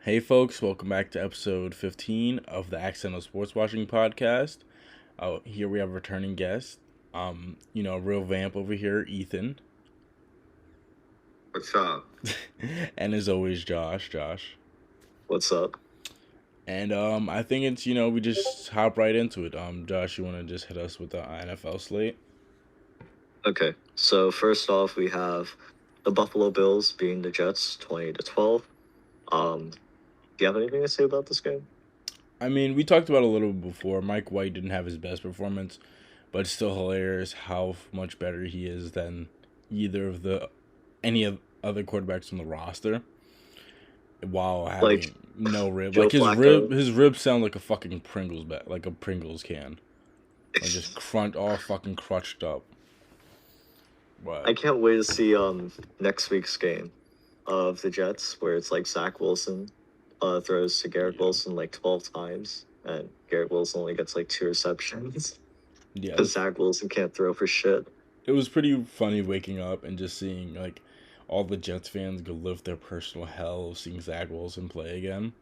Hey folks, welcome back to episode 15 of the Accidental Sportswashing podcast. Here we have a returning guest, a real vamp over here, Ethan. What's up? And as always, Josh. What's up? And I think it's, we just hop right into it. Josh, you want to just hit us with the NFL slate? Okay, so first off, we have the Buffalo Bills beating the Jets 20-12. Do you have anything to say about this game? I mean, we talked about it a little bit before. Mike White didn't have his best performance, but it's still hilarious how much better he is than either of any of other quarterbacks on the roster. While having no rib, Joe like Flacco. his ribs sound like a fucking Pringles like a Pringles can, like just all fucking crushed up. But I can't wait to see next week's game of the Jets, where it's like Zach Wilson throws to Garrett Wilson like 12 times, and Garrett Wilson only gets like 2 receptions. Yeah, Because Zach Wilson can't throw for shit. It was pretty funny waking up and just seeing like all the Jets fans go live their personal hell of seeing Zach Wilson play again.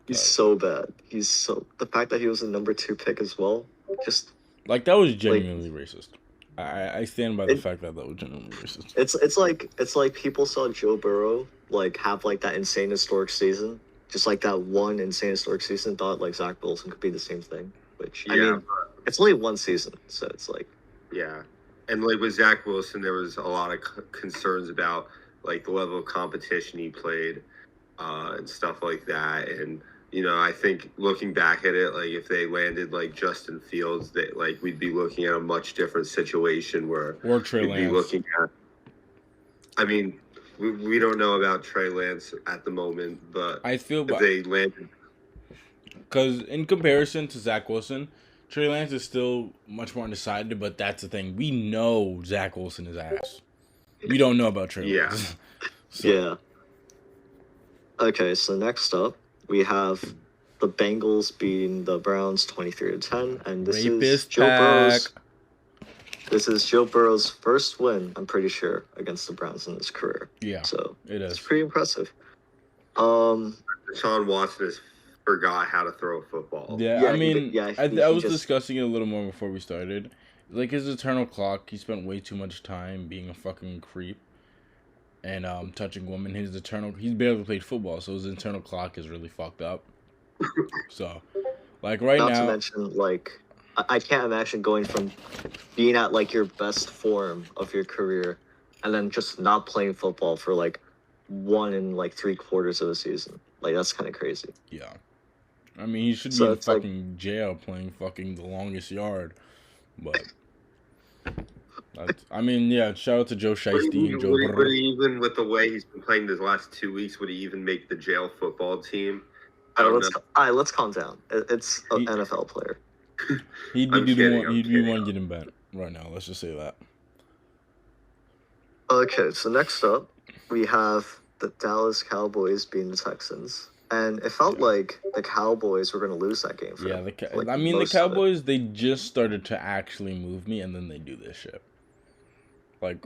He's so bad. The fact that he was the number 2 pick as well, just like that was genuinely racist. I stand by the fact that was genuinely racist. It's like people saw Joe Burrow like have like that insane historic season, just like that one insane historic season, thought like Zach Wilson could be the same thing. Which I mean, it's only one season, so it's like and like with Zach Wilson, there was a lot of concerns about like the level of competition he played and stuff like that. And I think looking back at it, like if they landed like Justin Fields, that like we'd be looking at a much different situation where or Trey Lance. Be looking at. I mean, we don't know about Trey Lance at the moment, but I feel if they landed, because in comparison to Zach Wilson, Trey Lance is still much more undecided. But that's the thing, we know Zach Wilson is ass. We don't know about Trey Lance. Yeah. Okay, so next up, we have the Bengals beating the Browns 23-10, and this is Joe Burrow's first win, I'm pretty sure, against the Browns in his career. Yeah, so it is. It's pretty impressive. Deshaun Watson has forgot how to throw a football. Yeah, I mean, I was discussing it a little more before we started. Like his eternal clock, he spent way too much time being a fucking creep and touching women. He's barely played football, so his internal clock is really fucked up. So, like now, not to mention, like, I can't imagine going from being at like your best form of your career and then just not playing football for like 1 and 3 quarters of the season. Like, that's kind of crazy. Yeah, I mean, he should be in fucking jail playing fucking the longest yard, but. I mean, shout out to Joe Shiesty and Joe Burrow. Would he even, with the way he's been playing these last 2 weeks, would he even make the jail football team? Let's calm down. It's an NFL player. He'd be one getting bent right now. Let's just say that. Okay, so next up, we have the Dallas Cowboys beating the Texans. And it felt like the Cowboys were going to lose that game. The Cowboys, they just started to actually move me, and then they do this shit. Like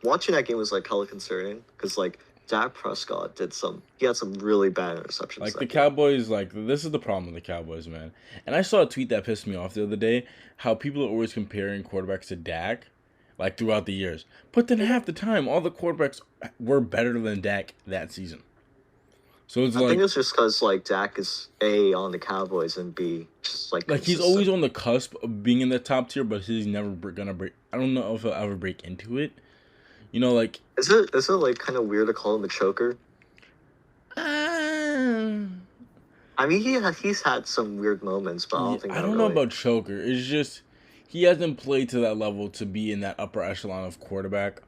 watching that game was like hella concerning because like Dak Prescott he had some really bad interceptions. Like the Cowboys, this is the problem with the Cowboys, man. And I saw a tweet that pissed me off the other day, how people are always comparing quarterbacks to Dak, like throughout the years. But then half the time, all the quarterbacks were better than Dak that season. So I think it's just because like Dak is A, on the Cowboys, and B, just like he's always on the cusp of being in the top tier, but he's never gonna break. I don't know if he'll ever break into it. Is it like kind of weird to call him a choker? I mean, he's had some weird moments, but I don't know about choker. It's just he hasn't played to that level to be in that upper echelon of quarterback.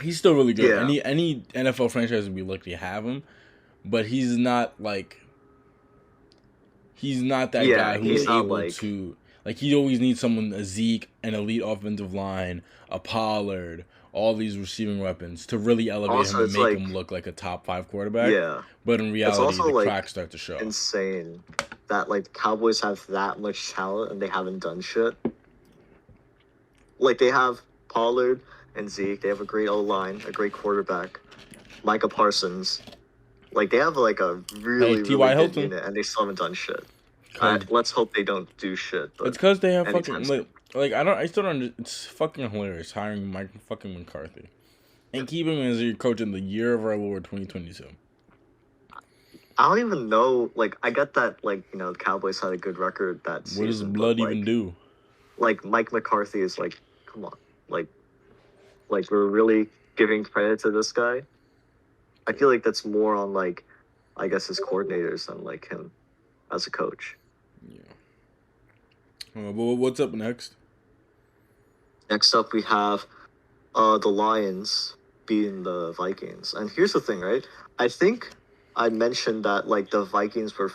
He's still really good. Yeah. Any NFL franchise would be lucky to have him. But he's not that guy who's able to, he always needs someone, a Zeke, an elite offensive line, a Pollard, all these receiving weapons to really elevate him and make him look like a top 5 quarterback. Yeah. But in reality, the cracks start to show. Insane that the Cowboys have that much talent and they haven't done shit. Like, they have Pollard and Zeke. They have a great O-line, a great quarterback, Micah Parsons. Like they have like a really T.Y. really good Hilton. unit, and they still haven't done shit. 'Cause- Let's hope they don't do shit. But It's because they have anytime fucking I still don't. It's fucking hilarious hiring Mike fucking McCarthy and keeping him as your coach in the year of our Lord 2022. I don't even know. Like, I get that, like, you know, the Cowboys had a good record that season. What does blood but, even do? Like, Mike McCarthy is like, come on, like we're really giving credit to this guy. I feel like that's more on like, I guess his coordinators than like him as a coach. Yeah. But what's up next? Next up, we have the Lions beating the Vikings. And here's the thing, right? I think I mentioned that, like, the Vikings were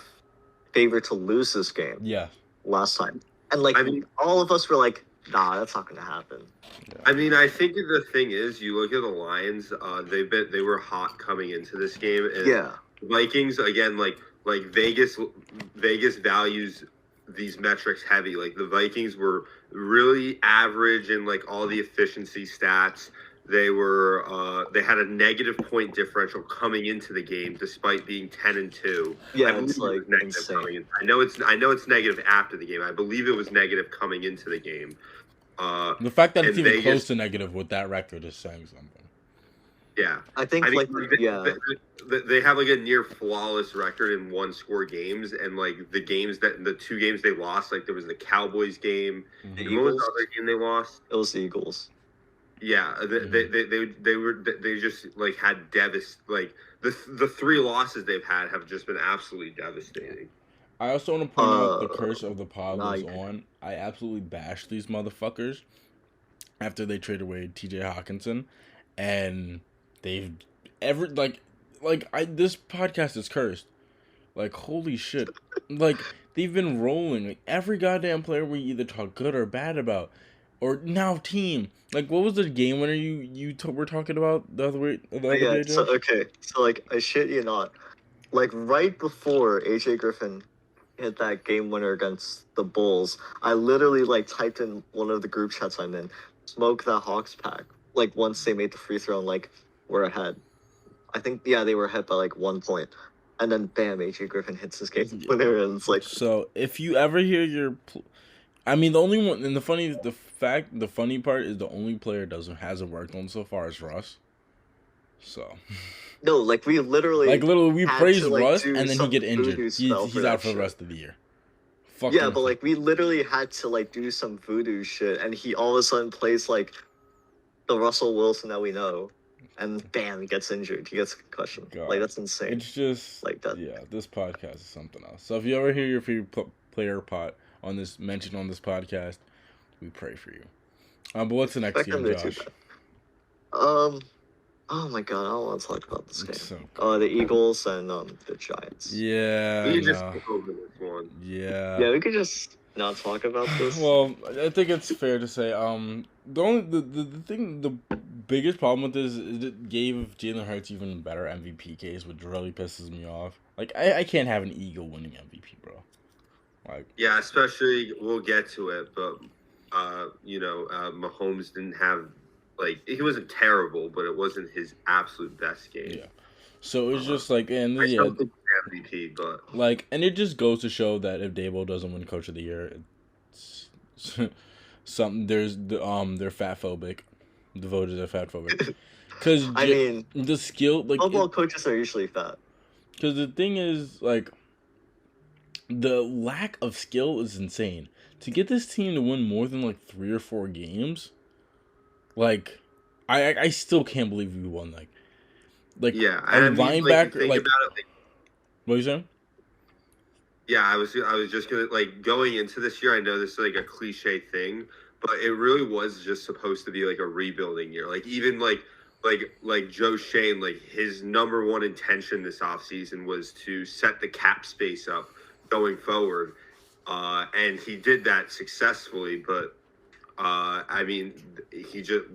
favored to lose this game Yeah. last time. And, like, all of us were like, nah, that's not going to happen. Yeah. I mean, I think the thing is, you look at the Lions, they were hot coming into this game. And yeah. Vikings, again, like Vegas values these metrics heavy. Like, the Vikings were really average in, like, all the efficiency stats. They were they had a negative point differential coming into the game despite being 10-2. Yeah, it's like insane. I know it's negative after the game. I believe it was negative coming into the game. The fact that it's even close to negative with that record is saying something. Yeah, I think they have like a near flawless record in one-score games, and like the two games they lost, like there was the Cowboys game. Mm-hmm. What was the other game they lost? It was the Eagles. Yeah, they just like had like the three losses they've had have just been absolutely devastating. I also want to point out the curse of the pod was on. I absolutely bashed these motherfuckers after they traded away T.J. Hawkinson, and they've this podcast is cursed. Like, holy shit, like they've been rolling. Like every goddamn player we either talk good or bad about. Or now team. Like, what was the game winner you were talking about the other day, Josh? So like, I shit you not. Like, right before AJ Griffin hit that game winner against the Bulls, I literally, like, typed in one of the group chats I'm in, smoke that Hawks pack. Like, once they made the free throw and, like, we're ahead. I think, yeah, they were ahead by, like, 1 point. And then, bam, AJ Griffin hits his game winner, and it's like... So, if you ever hear your... I mean, the only one, and the funny part is the only player hasn't worked on so far is Russ. So. No, like we literally we praised Russ, and then he get injured. He's out for the rest of the year. Yeah, but like we literally had to like do some voodoo shit, and he all of a sudden plays like the Russell Wilson that we know, and bam, he gets injured. He gets a concussion. God. Like that's insane. It's just like that. Yeah, this podcast is something else. So if you ever hear your favorite player mentioned on this podcast, we pray for you. But what's the next game, Josh? Oh my god, I don't want to talk about this game. So the Eagles and the Giants. Yeah. We can just go over this one. Yeah. Yeah, we could just not talk about this. Well, I think it's fair to say the biggest problem with this is it gave Jalen Hurts even better MVP case, which really pisses me off. Like I can't have an Eagle winning MVP, bro. Like, yeah, especially we'll get to it, but Mahomes didn't have he wasn't terrible, but it wasn't his absolute best game. Yeah, so it's just like and I still think MVP, but and it just goes to show that if Dabo doesn't win Coach of the Year, it's something. They're fat phobic. The voters are fat phobic because I mean the skill football coaches are usually fat. Because the thing is the lack of skill is insane. To get this team to win more than 3 or 4 games, I still can't believe we won. Yeah, and linebacker. About it, what are you saying? Yeah, I was just gonna going into this year. I know this is a cliche thing, but it really was just supposed to be a rebuilding year. Even Joe Shane, his number one intention this offseason was to set the cap space up going forward, and he did that successfully. But I mean, he just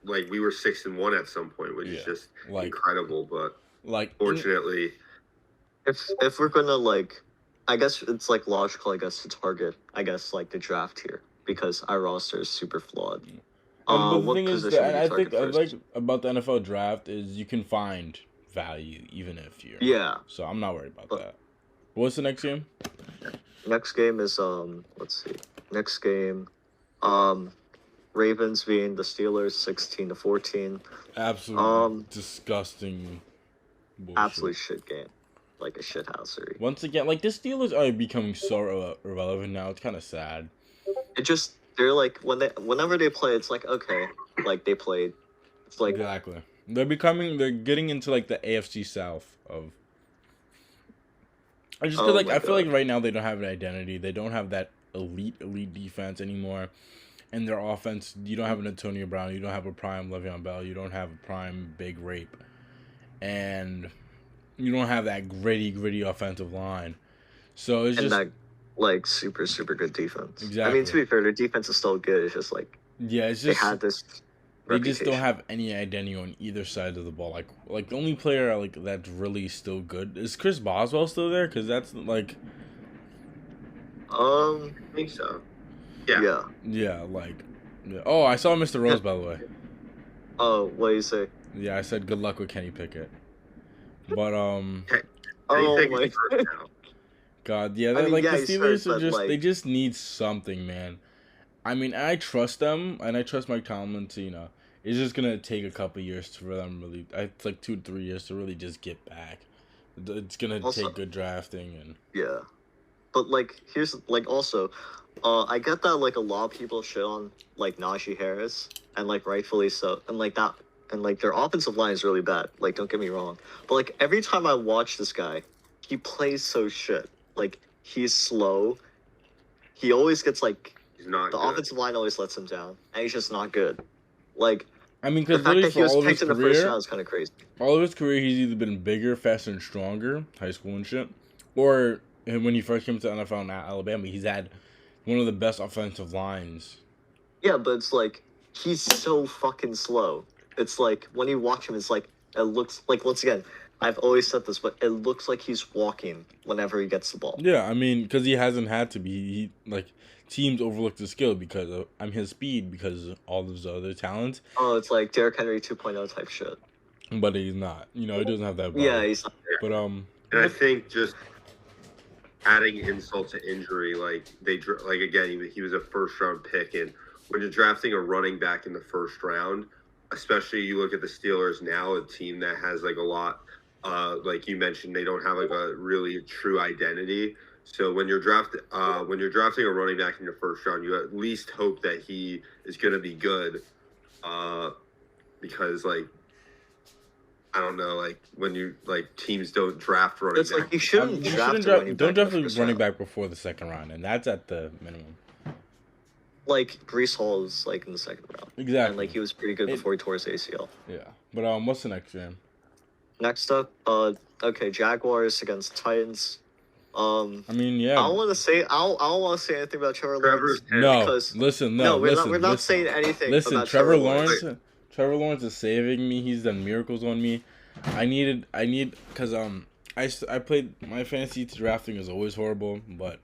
we were 6-1 at some point, which is just incredible. But fortunately, if we're gonna I guess it's logical, I guess, to target the draft here because our roster is super flawed. But the thing is, I think I like about the NFL draft is you can find value, even if you're. Yeah. So I'm not worried about that. What's the next game? Next game is let's see. Next game, Ravens beating the Steelers 16-14. Absolutely disgusting bullshit. Absolute shit game. Like a shithousery. Once again, like the Steelers are becoming so irrelevant now. It's kind of sad. They're like whenever they play, it's like okay, like they played. It's like exactly. They're getting into like the AFC South of. I just feel like right now they don't have an identity. They don't have that elite defense anymore. And their offense, you don't have an Antonio Brown, you don't have a prime Le'Veon Bell, you don't have a prime Big Rape. And you don't have that gritty offensive line. So it's just that like super good defense. Exactly. I mean, to be fair, their defense is still good. It's just like it's just they had this. They just don't have any identity on either side of the ball. Like the only player like that's really still good is Chris Boswell still there? Because that's like. I think so. Yeah. Yeah. Oh, I saw Mr. Rose by the way. Oh, what do you say? Yeah, I said good luck with Kenny Pickett. But oh my God, yeah, the Steelers are just they just need something, man. I mean, I trust them, and I trust Mike Tomlin to, it's just gonna take a couple years for them really. It's like 2 to 3 years to really just get back. It's gonna take good drafting and. Yeah, but here's also, I get that a lot of people shit on Najee Harris, and rightfully so, and that, and their offensive line is really bad. Don't get me wrong, but every time I watch this guy, he plays so shit. He's slow. He always gets he's not the good. Offensive line always lets him down, and he's just not good. I mean, because the fact that he was all of his picked in the career, first round is kind of crazy. All of his career, he's either been bigger, faster, and stronger, high school and shit, or when he first came to the NFL in Alabama, he's had one of the best offensive lines. Yeah, but it's he's so fucking slow. It's when you watch him, it's it looks once again, I've always said this, but it looks like he's walking whenever he gets the ball. Yeah, I mean, because he hasn't had to be. Teams overlook his skill because of his speed, because of all of his other talents. Oh, it's Derrick Henry 2.0 type shit. But he's not. He doesn't have that body. Yeah, he's not. But And I think just adding insult to injury, again, he was a first round pick, and when you're drafting a running back in the first round, especially you look at the Steelers now, a team that has a lot. Like you mentioned, they don't have a really true identity. So when you're drafting a running back in your first round, you at least hope that he is going to be good, because I don't know, when you teams don't draft running back. You shouldn't draft running back before the second round, and that's at the minimum. Breece Hall is in the second round. Exactly. And he was pretty good before he tore his ACL. Yeah, but what's the next game? Next up, Jaguars against Titans. I mean, yeah. I don't want to say anything about Trevor Lawrence. We're not saying anything. Listen, about Trevor Lawrence. Trevor Lawrence is saving me. He's done miracles on me. Because I played my fantasy drafting is always horrible, but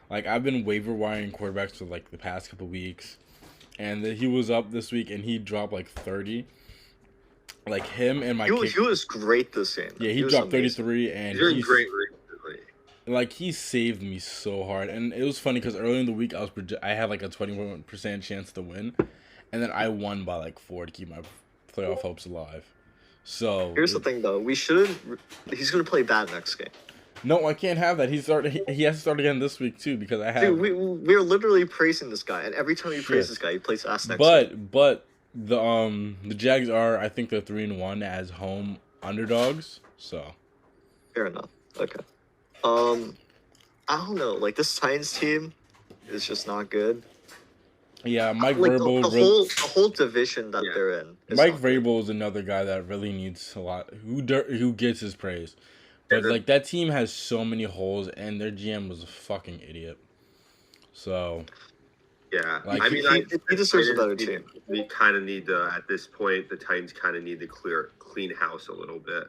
I've been waiver wiring quarterbacks for the past couple weeks, and he was up this week and he dropped 30. Him and my. He was great this game. Yeah, he dropped 33, and he's great recently. He saved me so hard, and it was funny because early in the week I had a 21% chance to win, and then I won by 4 to keep my playoff hopes alive. So here's the thing, though, we shouldn't. He's gonna play bad next game. No, I can't have that. He has to start again this week too because I have. Dude, we're literally praising this guy, and every time we praise this guy, he plays ass next game. But the Jags are, I think they're 3-1 as home underdogs. So fair enough. Okay. I don't know. This Titans team is just not good. Yeah, Mike Vrabel. The whole division that they're in. Mike Vrabel is another guy that really needs a lot. Who gets his praise, but that team has so many holes, and their GM was a fucking idiot. So. Yeah, he deserves a better team. We kind of need to, at this point, the Titans kind of need to clean house a little bit.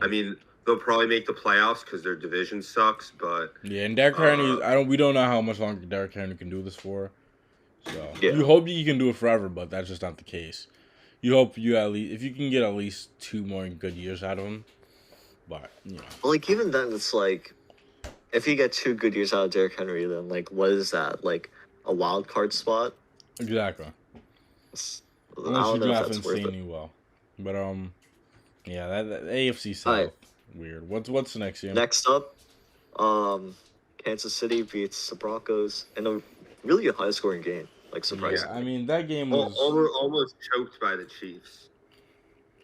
I mean, they'll probably make the playoffs because their division sucks, but yeah, and Derrick Henry, we don't know how much longer Derrick Henry can do this for. So yeah. You hope you can do it forever, but that's just not the case. You hope if you can get at least 2 more good years out of him, But Like even then, it's like if you get 2 good years out of Derrick Henry, then like what is that? Like a wild card spot? exactly. I Unless you don't know if draft that's worth it. insanely well. But yeah, that AFC South Alright. weird. What's the next game? Next up, Kansas City beats the Broncos in a really high scoring game. Like surprising. Yeah, I mean that game was Almost choked by the Chiefs.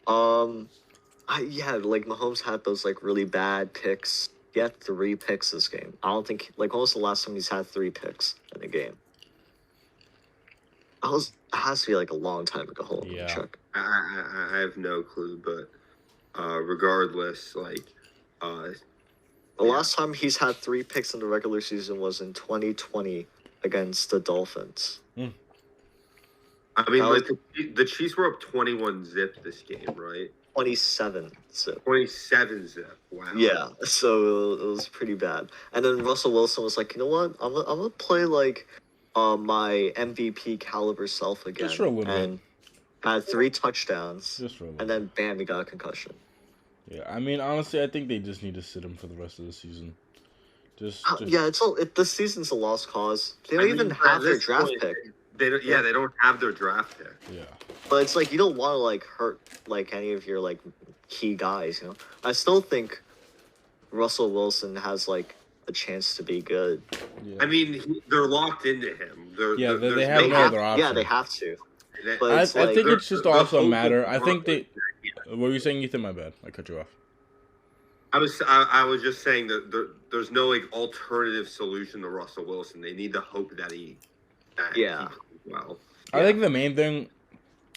Like Mahomes had those like really bad picks. He had 3 picks this game. I don't think like when was the last time he's had 3 picks in a game? It has to be like a long time ago. Hold on, let me check. I have no clue, but regardless, like the last time he's had 3 picks in the regular season was in 2020 against the Dolphins. I mean, like the Chiefs were up 21-0 this game, right? 27 zip. 27-0. Wow. Yeah, so it was pretty bad. And then Russell Wilson was like, you know what? I'm gonna play like my MVP caliber self again. Just for a little and had 3 touchdowns. Just for a little and then bam, he got a concussion. Yeah, I mean honestly, I think they just need to sit him for the rest of the season. Just yeah, this season's a lost cause. They don't even have their draft pick. They don't have their draft pick. Yeah. But it's like you don't want to like hurt like any of your like key guys, you know. I still think Russell Wilson has like a chance to be good. Yeah. I mean, they're locked into him. They have no other option. Yeah, they have to. But I like, think it's just also a matter. I think they. What were you saying, Ethan? My bad. I cut you off. I was just saying that there's no like alternative solution to Russell Wilson. They need to hope that he. Well. I think the main thing.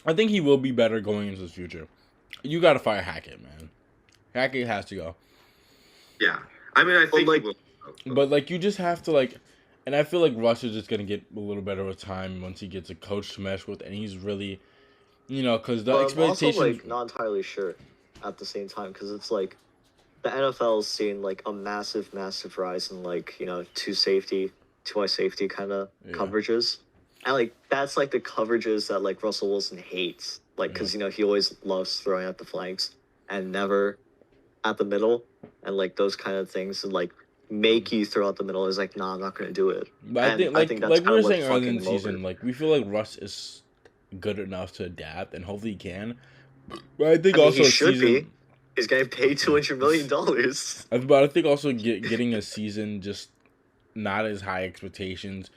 I think he will be better going into the future. You got to fire Hackett, man. Hackett has to go. Yeah, I mean, I think like, he will. But like, you just have to like, and I feel like Russ is just gonna get a little better with time once he gets a coach to mesh with, and he's really, because the expectations. I'm also like not entirely sure at the same time because it's like the NFL's seeing like a massive rise in like 2 high safety kind of coverages. And, like, that's, like, the coverages that, like, Russell Wilson hates. Like, because, he always loves throwing at the flanks and never at the middle. And, like, those kind of things and, like, make you throw out the middle is like, nah, I'm not going to do it. But I think that's like we were saying earlier in the season, like, we feel like Russ is good enough to adapt, and hopefully he can. But I think also he should be. He's getting paid $200 million. But I think also getting a season just not as high expectations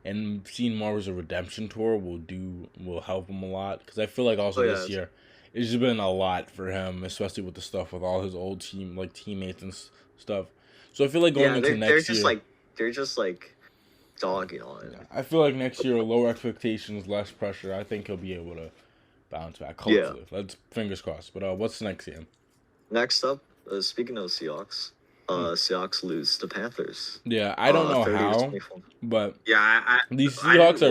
and seeing more as a redemption tour will help him a lot, because I feel like also this year it's just been a lot for him, especially with the stuff with all his old teammates and stuff. So I feel like going into next year, they're just like dogging on it. Yeah, I feel like next year, lower expectations, less pressure. I think he'll be able to bounce back. Hopefully, let's fingers crossed. But what's the next game? Next up, speaking of Seahawks. Seahawks lose to Panthers. Yeah, I don't know how, but these Seahawks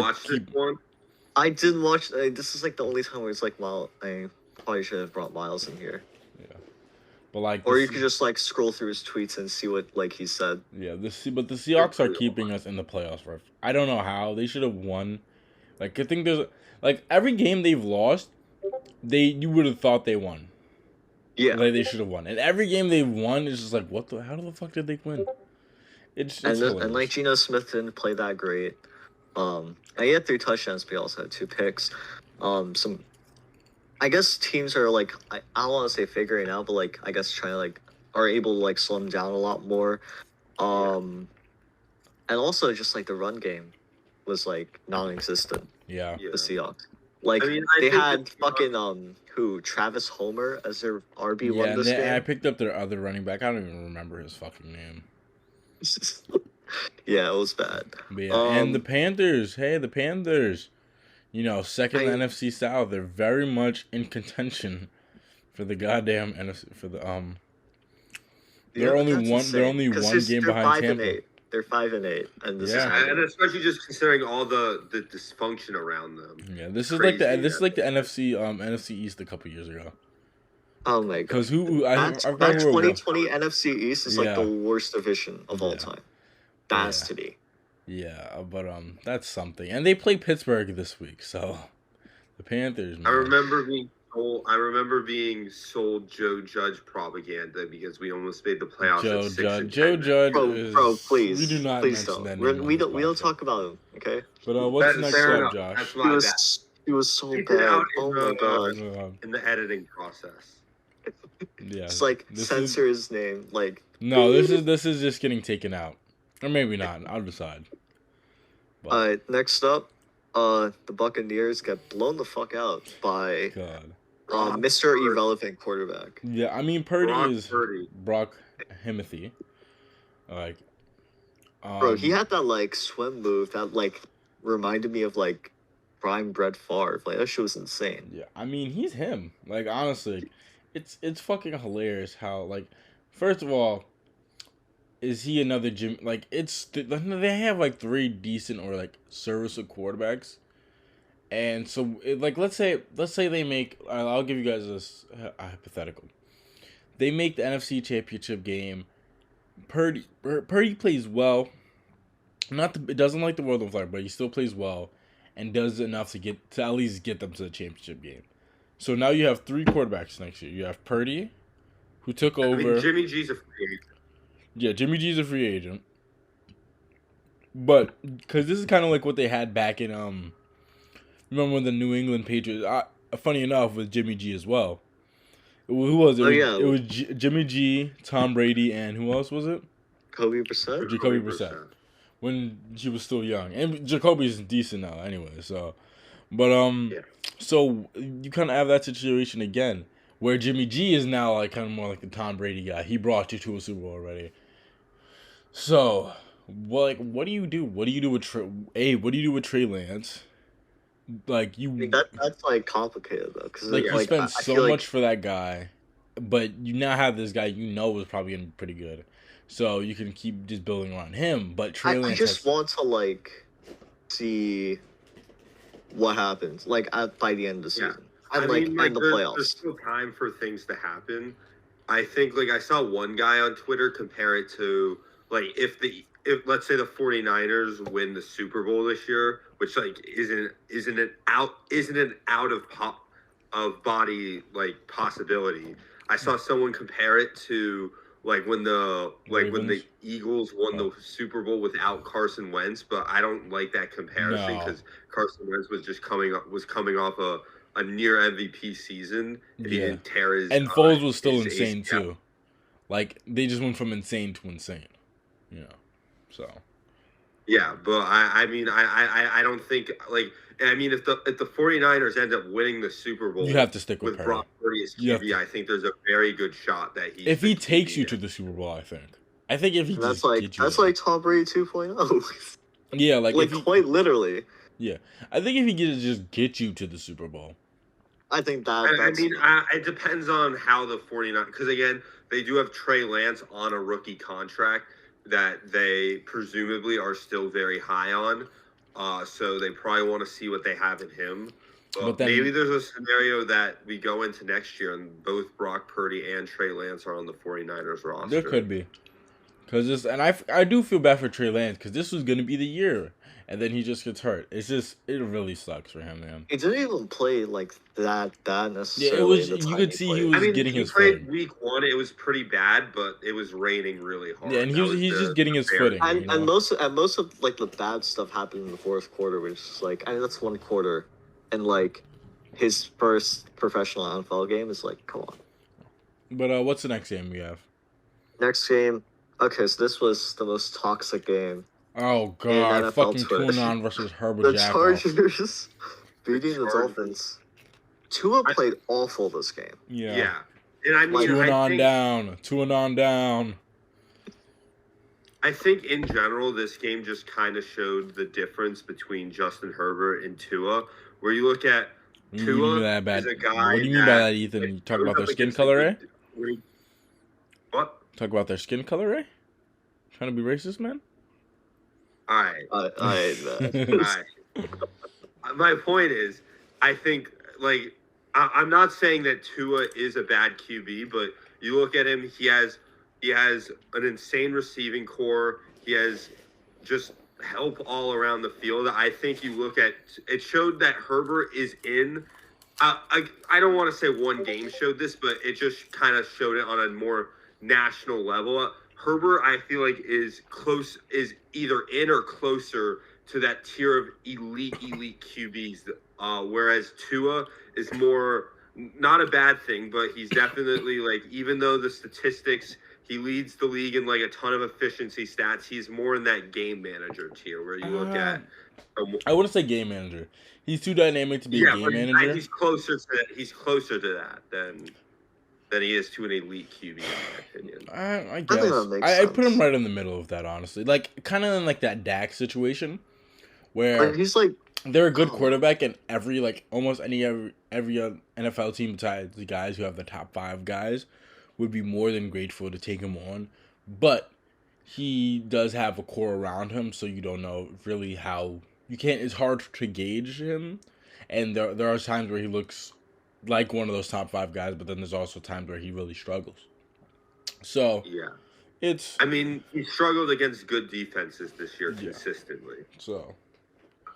I didn't watch. This is like the only time where it's like, well, I probably should have brought Miles in here. Yeah, but like, or you could just like scroll through his tweets and see what like he said. Yeah, but the Seahawks are keeping us in the playoffs. I don't know how. They should have won. Like, I think there's like every game they've lost, you would have thought they won. Yeah, like they should have won. And every game they've won is just like, how the fuck did they win? And like Geno Smith didn't play that great. And he had 3 touchdowns, but he also had 2 picks. I guess teams are like, I don't want to say figuring out, but like I guess trying to like are able to like slow them down a lot more. And also just like the run game was like non-existent. Yeah. The Seahawks. Like they had fucking Travis Homer as their RB1 this game. And I picked up their other running back. I don't even remember his fucking name. Yeah, it was bad. But yeah, and the Panthers. Hey, the Panthers. Second in the NFC South. They're very much in contention for the goddamn NFC for the They're only one game behind Tampa. They're 5-8, and this is and especially just considering all the dysfunction around them. Yeah, this is like the NFC East a couple years ago. Oh my god! Because that 2020 NFC East is like the worst division of all time. That has to be. Yeah, but that's something, and they play Pittsburgh this week, so the Panthers. Man. I remember being being sold Joe Judge propaganda because we almost made the playoffs Joe at 6 Judge. and Joe 10. Judge Bro, is. please. We do not Please mention don't. that name. We don't talk about him, okay? But what's next Fair up, enough. Josh? That's my bad. He was so Take it bad. out Oh my god. in the editing process. Yeah. It's like censor his name. Like no, this is just getting taken out, or maybe not. I'll decide. But. Alright, next up, the Buccaneers get blown the fuck out by Mr. Irrelevant quarterback. Yeah, I mean Purdy is Brock Himothy. Like, bro, he had that like swim move that like reminded me of like prime Brett Favre. Like that shit was insane. Yeah, I mean he's him. Like honestly, it's fucking hilarious how like, first of all, is he another Jim? Like they have like 3 decent or like serviceable quarterbacks, and so like let's say they make. I'll give you guys a hypothetical. They make the NFC Championship game. Purdy plays well. It doesn't like the world on fire, but he still plays well, and does enough to at least get them to the championship game. So now you have 3 quarterbacks next year. You have Purdy, who took over. I mean, Jimmy G's a free agent. Yeah, Jimmy G's a free agent. But because this is kind of like what they had back in remember when the New England Patriots? Funny enough, with Jimmy G as well. Who was it? It was Jimmy G, Tom Brady, and who else was it? Jacoby Brissett. Jacoby Brissett. When he was still young, and Jacoby's decent now, anyway. So, but so you kind of have that situation again, where Jimmy G is now like kind of more like the Tom Brady guy. He brought you to a Super Bowl already. So, what do you do? What do you do with Trey Lance? Like you, I mean, that's like complicated though, because like you spend so much for that guy, but you now have this guy you know is probably gonna be pretty good, so you can keep just building around him. But Trey Lance, I just want to like see what happens, like by the end of the season, and in the playoffs. There's still time for things to happen. I think I saw one guy on Twitter compare it to like if let's say the 49ers win the Super Bowl this year, which like isn't an out of body like possibility. I saw someone compare it to like when the Eagles won the Super Bowl without Carson Wentz, but I don't like that comparison because Carson Wentz was just coming off a near MVP season. He didn't tear his and Foles was still insane too. Like they just went from insane to insane, you know. So. Yeah, but I mean I don't think if the 49ers end up winning the Super Bowl, you have to stick with Brock Purdy as QB. I think there's a very good shot that if he takes you to the Super Bowl, I think if he that's like Tom Brady 2.0. Yeah, like quite literally. Yeah, I think if he could just get you to the Super Bowl. I think that. It depends on how the 49ers, because again, they do have Trey Lance on a rookie contract that they presumably are still very high on. So they probably want to see what they have in him. But then, maybe there's a scenario that we go into next year and both Brock Purdy and Trey Lance are on the 49ers roster. There could be. I do feel bad for Trey Lance because this was going to be the year. And then he just gets hurt. It really sucks for him, man. He didn't even play like that necessarily. Yeah, it was. You could see he was getting his footing. He played week 1. It was pretty bad, but it was raining really hard. Yeah, and he's just getting his footing. And most of like the bad stuff happened in the fourth quarter, which is like that's one quarter, and like his first professional NFL game is like, come on. But what's the next game we have? Next game. Okay, so this was the most toxic game. Oh god, fucking Tuanon versus Herbert. The Chargers beating the Dolphins. Tua played awful this game. Yeah. And I mean, Tuanon down. I think in general, this game just kind of showed the difference between Justin Herbert and Tua. Where you look at Tua is a guy. What do you mean by that, Ethan? You talk about their skin color, eh? What? Talk about their skin color, eh? Trying to be racist, man? All right. My point is, I think, like, I'm not saying that Tua is a bad QB, but you look at him, he has an insane receiving core. He has just help all around the field. I think you look at it showed that Herbert is in I don't want to say one game showed this, but it just kind of showed it on a more national level. Herbert, I feel like, is either in or closer to that tier of elite QBs. Whereas Tua is more, not a bad thing, but he's definitely like, even though the statistics, he leads the league in like a ton of efficiency stats, he's more in that game manager tier where you look at. I wouldn't say game manager. He's too dynamic to be a game manager. He's closer to that than he is to an elite QB, in my opinion. I guess I put him right in the middle of that, honestly. Like kind of in like that Dak situation, where he's like they're a good quarterback, and almost every NFL team besides the guys who have the top 5 guys would be more than grateful to take him on, but he does have a core around him, so you don't know really how. You can't. It's hard to gauge him, and there are times where he looks like one of those top 5 guys, but then there's also times where he really struggles. So yeah, I mean, he struggled against good defenses this year consistently. So,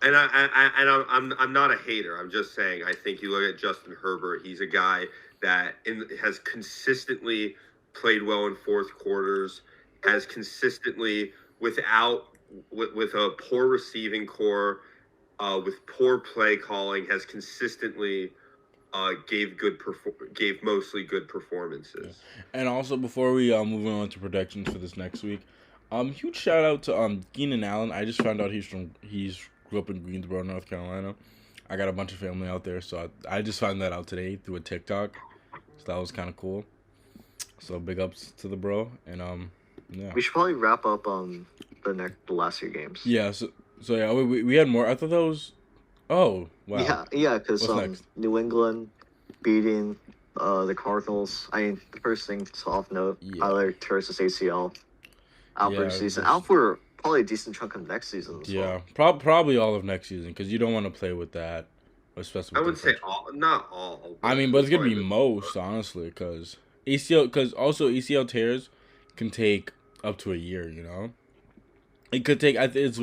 and I'm not a hater. I'm just saying I think you look at Justin Herbert. He's a guy that has consistently played well in fourth quarters, has consistently with a poor receiving core, with poor play calling, has consistently gave mostly good performances. Yeah. And also, before we move on to predictions for this next week, huge shout out to Keenan Allen. I just found out he's grew up in Greensboro, North Carolina. I got a bunch of family out there, so I just found that out today through a TikTok. So that was kind of cool. So big ups to the bro, and yeah. We should probably wrap up the last few games. Yeah. So yeah, we had more. I thought that was. Oh wow. Yeah, because New England beating the Cardinals. I mean, the first thing off note, Tyler Turris' ACL out for the season. Out for probably a decent chunk of next season. Yeah, probably all of next season, because you don't want to play with that. Especially. I would say not all. I mean, but it's gonna be most, honestly, because ACL tears can take up to a year. You know, it could take. It's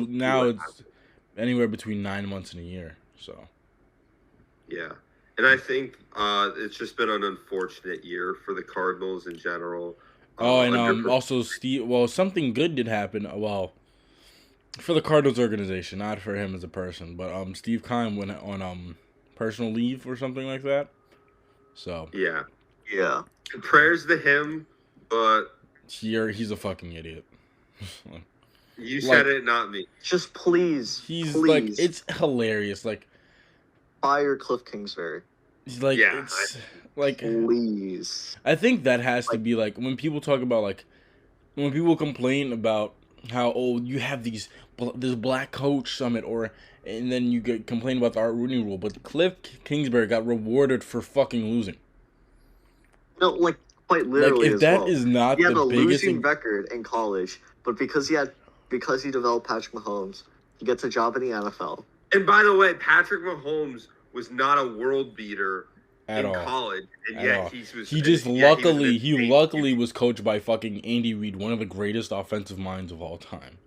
anywhere between 9 months and a year. So. Yeah, and I think it's just been an unfortunate year for the Cardinals in general. And also Steve. Well, something good did happen. Well, for the Cardinals organization, not for him as a person, but Steve Keim went on personal leave or something like that. So. Yeah. Prayers to him, but he's a fucking idiot. You said it, not me. Just please. Like, it's hilarious. Like, fire Cliff Kingsbury. He's like, it's like, please. I think that has to be like when people talk about when people complain about how you have this black coach summit, and then you complain about the Art Rooney rule, but Cliff Kingsbury got rewarded for fucking losing. No, like quite literally. Like, if that is not the biggest thing. He had a losing record in college, but because he developed Patrick Mahomes, he gets a job in the NFL. And by the way, Patrick Mahomes was not a world beater in all. College, and yet he luckily was coached by fucking Andy Reid, one of the greatest offensive minds of all time.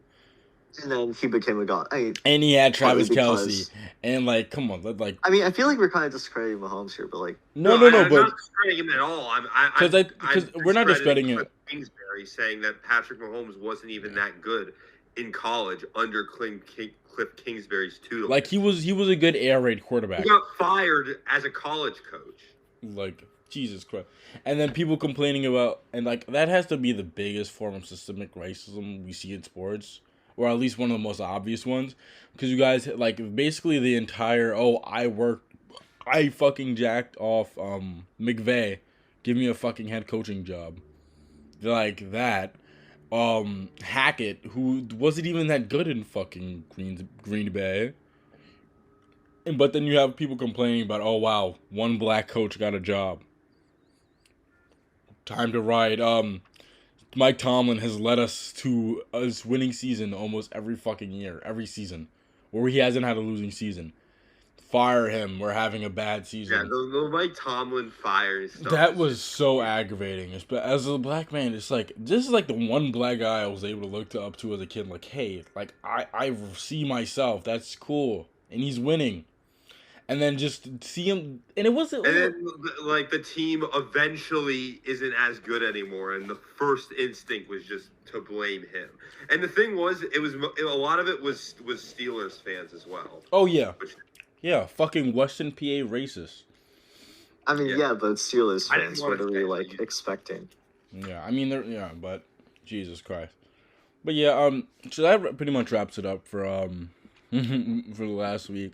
And then he became a god. And he had Travis Kelce, and come on, I mean, I feel like we're kind of discrediting Mahomes here, but no, I'm not discrediting him at all. Because we're not discrediting him. Kingsbury saying that Patrick Mahomes wasn't even that good in college under Cliff Kingsbury's tutelage. Like, he was a good air raid quarterback. He got fired as a college coach. Like, Jesus Christ. And then people complaining about, and that has to be the biggest form of systemic racism we see in sports, or at least one of the most obvious ones, because you guys, basically the entire, I fucking jacked off McVay, give me a fucking head coaching job. Like that. Hackett, who wasn't even that good in fucking Green Bay. But then you have people complaining about, oh wow, one black coach got a job. Time to ride. Mike Tomlin has led us to a winning season almost every fucking year, every season, where he hasn't had a losing season. Fire him. We're having a bad season. Yeah, the Mike Tomlin fire stuff. That was so aggravating. As a black man, it's like, this is the one black guy I was able to look up to as a kid. Like, hey, I see myself. That's cool. And he's winning. and then just see him, and it wasn't. And then, like, the team eventually isn't as good anymore, and the first instinct was just to blame him. And the thing was, a lot of it was Steelers fans as well. Oh yeah, fucking Western PA racist. I mean, yeah, but Steelers fans, what are we like expecting? Yeah, I mean, but Jesus Christ. But yeah, so that pretty much wraps it up for for the last week.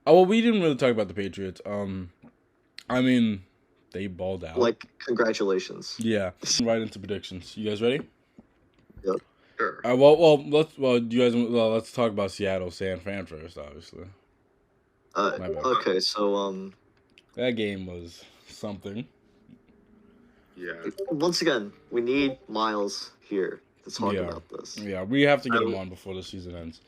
Oh, well, we didn't really talk about the Patriots. I mean, they balled out. Like, congratulations. Yeah. Right into predictions. You guys ready? Yep. Sure. Let's talk about Seattle San Fran first, obviously. Okay, so that game was something. Yeah. Once again, we need Miles here to talk about this. Yeah, we have to get him on before the season ends.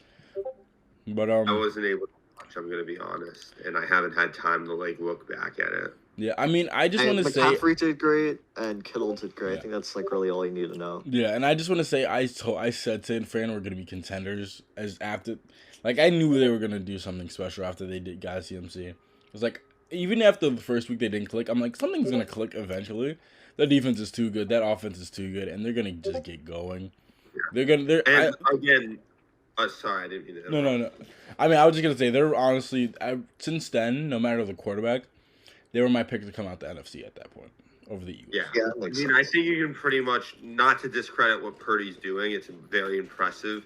But I wasn't able to watch, I'm gonna be honest, and I haven't had time to like look back at it. Yeah, I mean, I just want to say McCaffrey did great and Kittle did great. Yeah. I think that's like really all you need to know. Yeah, and I just want to say I said San Fran were gonna be contenders like I knew they were gonna do something special after they got CMC. It was like even after the first week they didn't click, I'm like something's gonna click eventually. The defense is too good, that offense is too good, and they're gonna just get going. Yeah. Sorry, I didn't mean to. No. I mean, I was just gonna say they're honestly since then, no matter the quarterback, they were my pick to come out the NFC at that point over the Eagles. Yeah. I mean, I think you can pretty much, not to discredit what Purdy's doing. It's very impressive,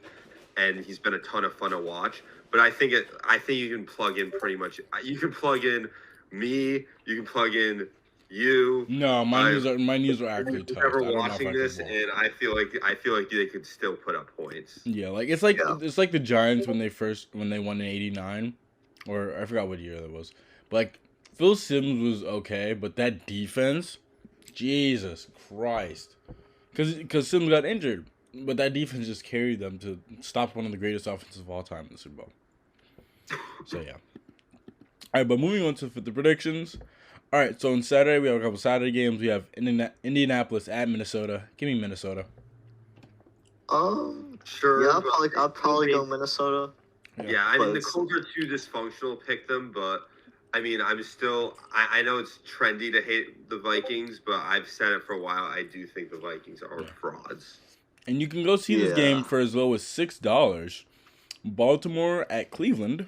and he's been a ton of fun to watch. But I think you can plug in pretty much. You can plug in me. You can plug in you. No, my knees are actually tough. Never watching this, and I feel like they could still put up points. Yeah, like it's like the Giants when they won in '89, or I forgot what year that was. But like Phil Simms was okay, but that defense, Jesus Christ, because Simms got injured, but that defense just carried them to stop one of the greatest offenses of all time in the Super Bowl. So yeah. All right, but moving on to the predictions. All right, so on Saturday, we have a couple Saturday games. We have Indianapolis at Minnesota. Give me Minnesota. Sure. Yeah, I'll probably go Minnesota. Yeah, I mean, the Colts are too dysfunctional to pick them, but, I mean, I know it's trendy to hate the Vikings, but I've said it for a while. I do think the Vikings are frauds. And you can go see this game for as low as $6. Baltimore at Cleveland.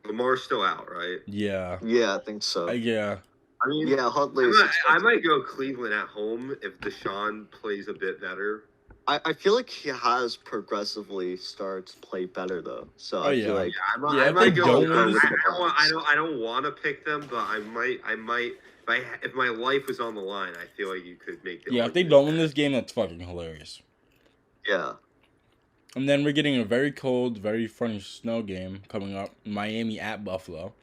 Lamar's still out, right? Yeah. Yeah, I think so. Yeah. I mean, yeah, Huntley. I might go Cleveland at home if Deshaun plays a bit better. I feel like he has progressively started to play better though. So I feel like I might go. I don't want to pick them, but I might. If my life was on the line, I feel like you could make. If they don't win this game, that's fucking hilarious. Yeah. And then we're getting a very cold, very funny snow game coming up. Miami at Buffalo.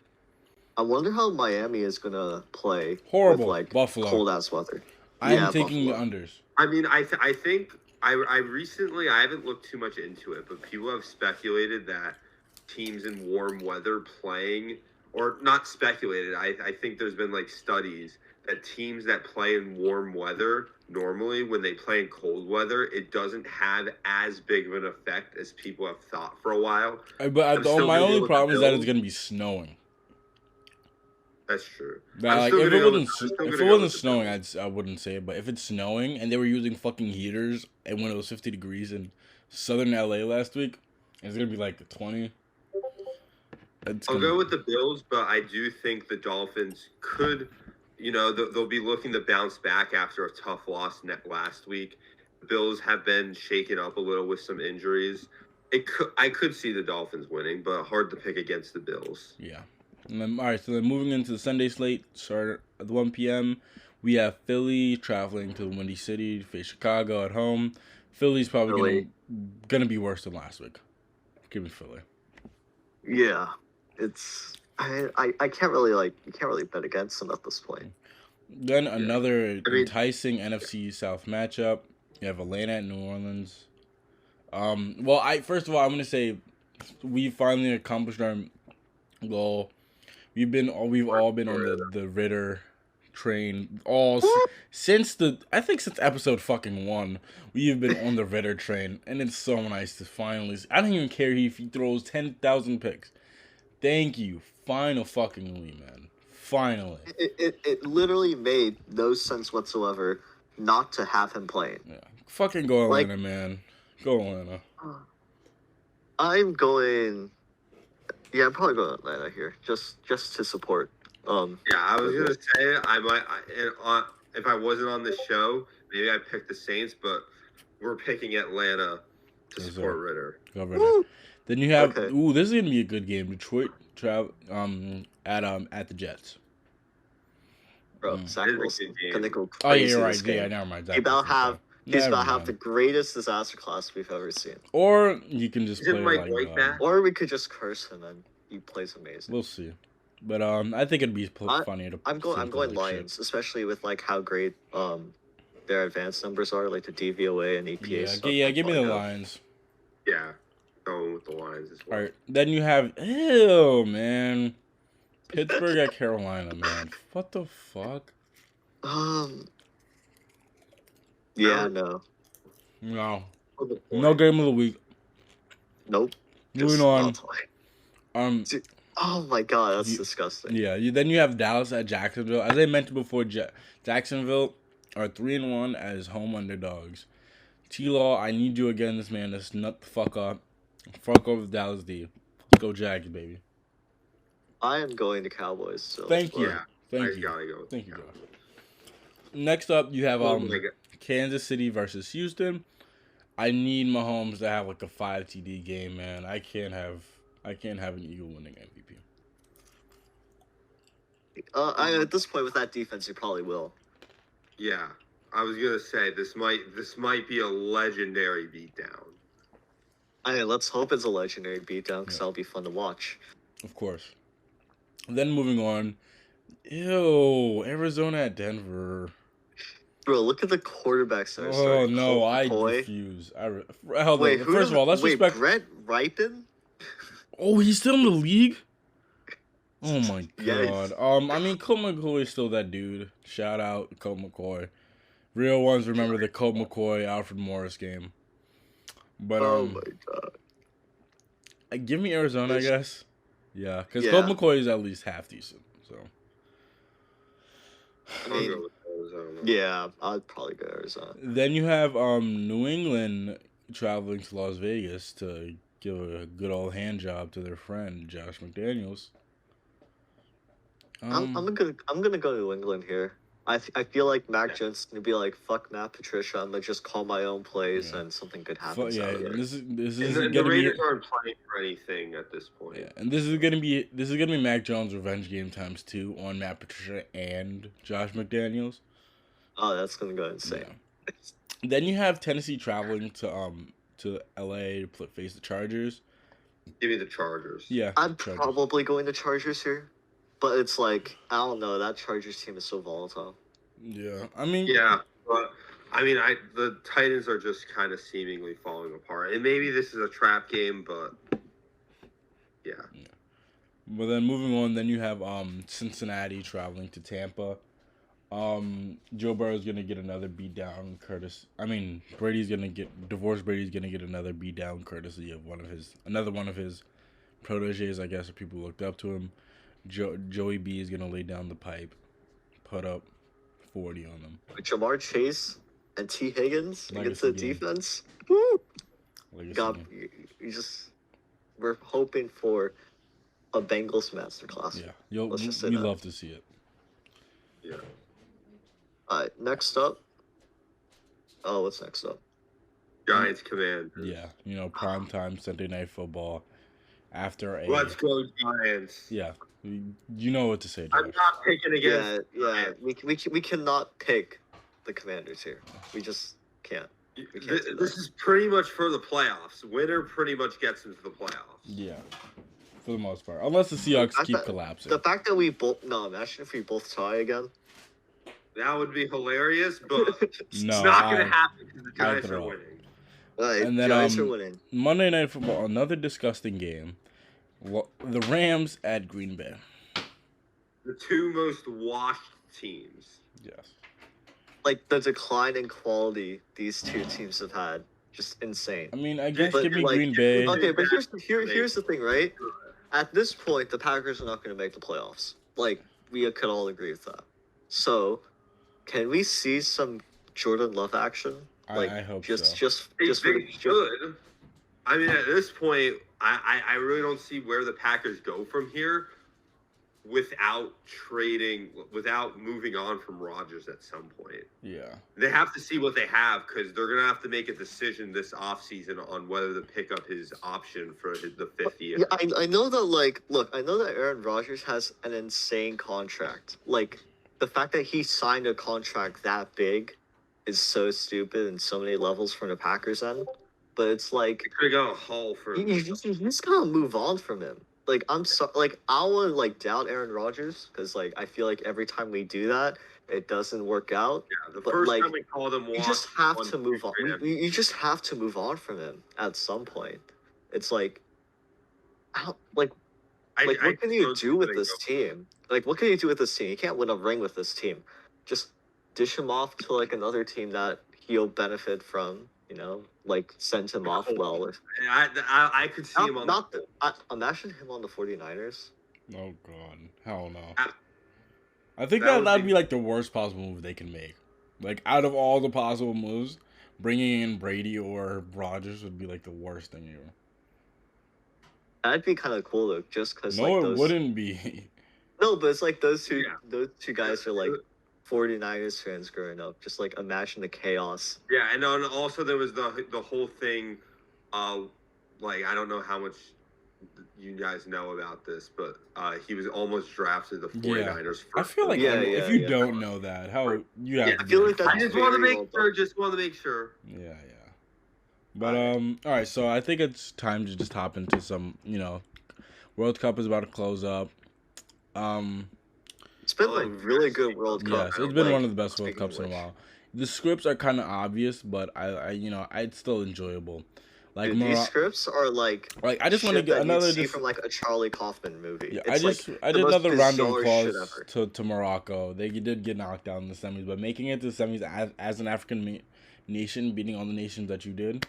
I wonder how Miami is gonna play. Horrible. With, like, Buffalo. Cold ass weather. I'm taking the unders. I mean, I think I recently, I haven't looked too much into it, but people have speculated that teams in warm weather playing, or not speculated. I think there's been like studies that teams that play in warm weather, normally when they play in cold weather, it doesn't have as big of an effect as people have thought for a while. But my only problem is that it's going to be snowing. That's true. Like, if it wasn't snowing, I wouldn't say it. But if it's snowing and they were using fucking heaters and when it was 50 degrees in southern LA last week, it's going to be like 20. I'll go with the Bills, but I do think the Dolphins could... they'll be looking to bounce back after a tough loss last week. The Bills have been shaken up a little with some injuries. I could see the Dolphins winning, but hard to pick against the Bills. Yeah. And then, all right, so then moving into the Sunday slate, start at 1 p.m., we have Philly traveling to the Windy City to face Chicago at home. Philly's probably gonna be worse than last week. Give me Philly. Yeah, it's... I can't really bet against them at this point. Then another enticing NFC South matchup. You have Atlanta at New Orleans. First of all, I'm gonna say we finally accomplished our goal. We've all been on the Ritter train since episode fucking 1. We've been on the Ritter train, and it's so nice to finally. I don't even care if he throws 10,000 picks. Thank you. Finally, man. Finally. It literally made no sense whatsoever not to have him playing. Yeah. Fucking go Atlanta, man. Go Atlanta. I'm going. Yeah, I'm probably going Atlanta here, just to support. Yeah, I was gonna say I might. If I wasn't on the show, maybe I'd pick the Saints, but we're picking Atlanta to support Ritter. Go Ritter. Then you have this is gonna be a good game. Detroit at the Jets. Bro, Zach Wilson gonna go Oh crazy. yeah, you're right. This game. Yeah, never mind. He's about to have the greatest disaster class we've ever seen. Or you can just play like or we could just curse him and he plays amazing. We'll see. But I think it'd be funny to. I'm going Lions, especially with like how great their advanced numbers are, like the DVOA and EPA. Yeah, give me the Lions. Yeah, going with the Lions as well. All right, then you have man, Pittsburgh at Carolina, man. What the fuck? Yeah, no. No game of the week. Nope. Moving on. Dude, oh my god, that's disgusting. Yeah. Then you have Dallas at Jacksonville. As I mentioned before, Jacksonville are 3-1 as home underdogs. T-Law, I need you against this man. Let's nut the fuck up. Fuck over Dallas D. Let's go Jags, baby. I am going to Cowboys. So Thank you. Yeah, Thank you. Gotta go Thank you, Josh. Next up, you have Kansas City versus Houston. I need Mahomes to have like a 5 TD game, man. I can't have an Eagle winning MVP. At this point with that defense, you probably will. Yeah, I was gonna say this might be a legendary beatdown. Let's hope it's a legendary beatdown because that'll be fun to watch. Of course. Then moving on. Arizona at Denver. Bro, look at the quarterbacks there. Oh no, I refuse. First of all, let's respect Brett Ripon. Oh, he's still in the league? Oh my god. Yes. I mean, Colt McCoy is still that dude. Shout out Colt McCoy. Real ones remember the Colt McCoy Alfred Morris game. But oh my god. Give me Arizona, I guess. Yeah, because Colt McCoy is at least half decent. So. I'll go with Arizona. Yeah, I'd probably go Arizona. Then you have New England traveling to Las Vegas to give a good old hand job to their friend Josh McDaniels. I'm gonna go to New England here. I feel like Mac Jones is gonna be like, fuck Matt Patricia. I'm gonna just call my own plays and something good happens. This is the Raiders aren't playing for anything at this point. Yeah, and this is gonna be Mac Jones' revenge game times 2 on Matt Patricia and Josh McDaniels. Oh, that's gonna go insane. Yeah. Then you have Tennessee traveling to LA to face the Chargers. Give me the Chargers. Yeah, I'm probably going to Chargers here. But it's like, I don't know, that Chargers team is so volatile. Yeah, I mean... Yeah, but, the Titans are just kind of seemingly falling apart. And maybe this is a trap game, but, yeah. Well, then moving on, then you have Cincinnati traveling to Tampa. Joe Burrow's going to get another beatdown. Brady's going to get another beatdown courtesy of another one of his proteges, I guess, or people who looked up to him. Joey B is gonna lay down the pipe, put up 40 on them. Jamar Chase and T. Higgins against the defense. Woo! God, we're hoping for a Bengals masterclass. Yeah, we love to see it. Yeah. Next up. Oh, what's next up? Giants Command. Yeah, primetime Sunday Night Football. After a let's go Giants. Yeah, you know what to say. Josh. I'm not picking against. Yeah. We cannot pick the Commanders here. We just can't. This is pretty much for the playoffs. Winner pretty much gets into the playoffs. Yeah, for the most part, unless the Seahawks keep collapsing. The fact that imagine if we both tie again. That would be hilarious, but it's not going to happen because the Giants are winning. And then Giants are winning. Monday Night Football, another disgusting game. The Rams at Green Bay. The two most washed teams. Yes. Like, the decline in quality these two teams have had. Just insane. I mean, I guess give me Green Bay. Okay, but here's the thing, right? at this point, the Packers are not going to make the playoffs. Like, we could all agree with that. So, can we see some Jordan Love action? Like, I hope just, so. Just They for should. I mean, at this point, I really don't see where the Packers go from here without moving on from Rodgers at some point. Yeah. They have to see what they have because they're going to have to make a decision this offseason on whether to pick up his option for the 5th year. Yeah, I know that, like, look, I know that Aaron Rodgers has an insane contract. Like, the fact that he signed a contract that big is so stupid in so many levels from the Packers end. But it's like, They could have got a haul for him. you just gotta move on from him. Like, I'm so, like, I don't want to, like, doubt Aaron Rodgers because, like, I feel like every time we do that, it doesn't work out. Yeah, the but, first like, time we called him, you just have to move on. You just have to move on from him at some point. It's like, what can you do with this team? Like, what can you do with this team? You can't win a ring with this team. Just dish him off to, like, another team that he'll benefit from. You know, like, send him off well. I could see him on imagine him on the 49ers. Oh, God. Hell no. I think that'd be, like, the worst possible move they can make. Like, out of all the possible moves, bringing in Brady or Rodgers would be, like, the worst thing ever. That'd be kind of cool, though, just because, no, like, it wouldn't be. No, but it's like those two guys are, like, 49ers fans growing up. Just, like, imagine the chaos. Yeah, and also there was the whole thing, like, I don't know how much you guys know about this, but he was almost drafted the 49ers first. I feel like if you don't know that, how you have to I feel like that's I just want to make sure. Yeah. But all right, so I think it's time to just hop into some, World Cup is about to close up. It's been like really good World Cup. Yes, it's been one of the best World Cups in a while. The scripts are kind of obvious, but it's still enjoyable. Like, dude, these scripts are like I just want to get another from like a Charlie Kaufman movie. Yeah, I did another round of applause to Morocco. They did get knocked out in the semis, but making it to the semis as an African nation, beating all the nations that you did,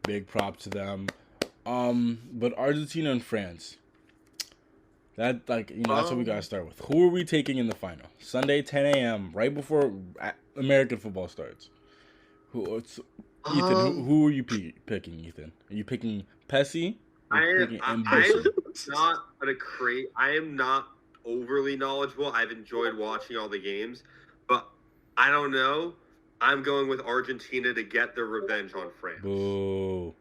big props to them. But Argentina and France. That, that's what we gotta start with. Who are we taking in the final? Sunday, 10 a.m., right before American football starts. Ethan, who are you picking, Ethan? Are you picking Pesci? I am not overly knowledgeable. I've enjoyed watching all the games, but I don't know. I'm going with Argentina to get their revenge on France. Boo.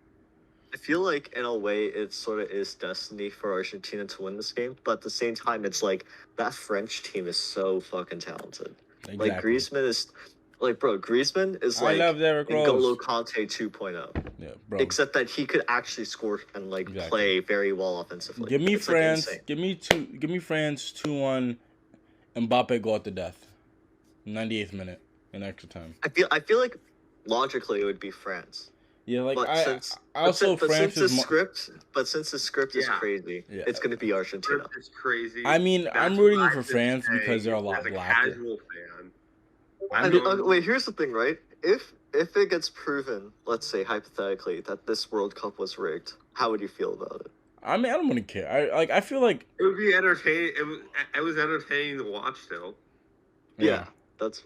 I feel like, in a way, it sort of is destiny for Argentina to win this game, but at the same time, it's like, that French team is so fucking talented. Exactly. Like, Griezmann is... Like, bro, Griezmann is like N'Golo Kanté 2.0. Yeah, bro. Except that he could actually score and play very well offensively. Give me France. Give me France 2-1. Mbappe go at the death. 98th minute in extra time. I feel like logically it would be France. Yeah, like since the script is crazy, it's going to be Argentina. It's crazy. I mean, I'm rooting for France because they're a lot blacker. Casual fan. Wait, here's the thing, right? If it gets proven, let's say hypothetically, that this World Cup was rigged, how would you feel about it? I mean, I don't want to care. I feel like it would be entertaining. It was entertaining to watch, though. Yeah, that's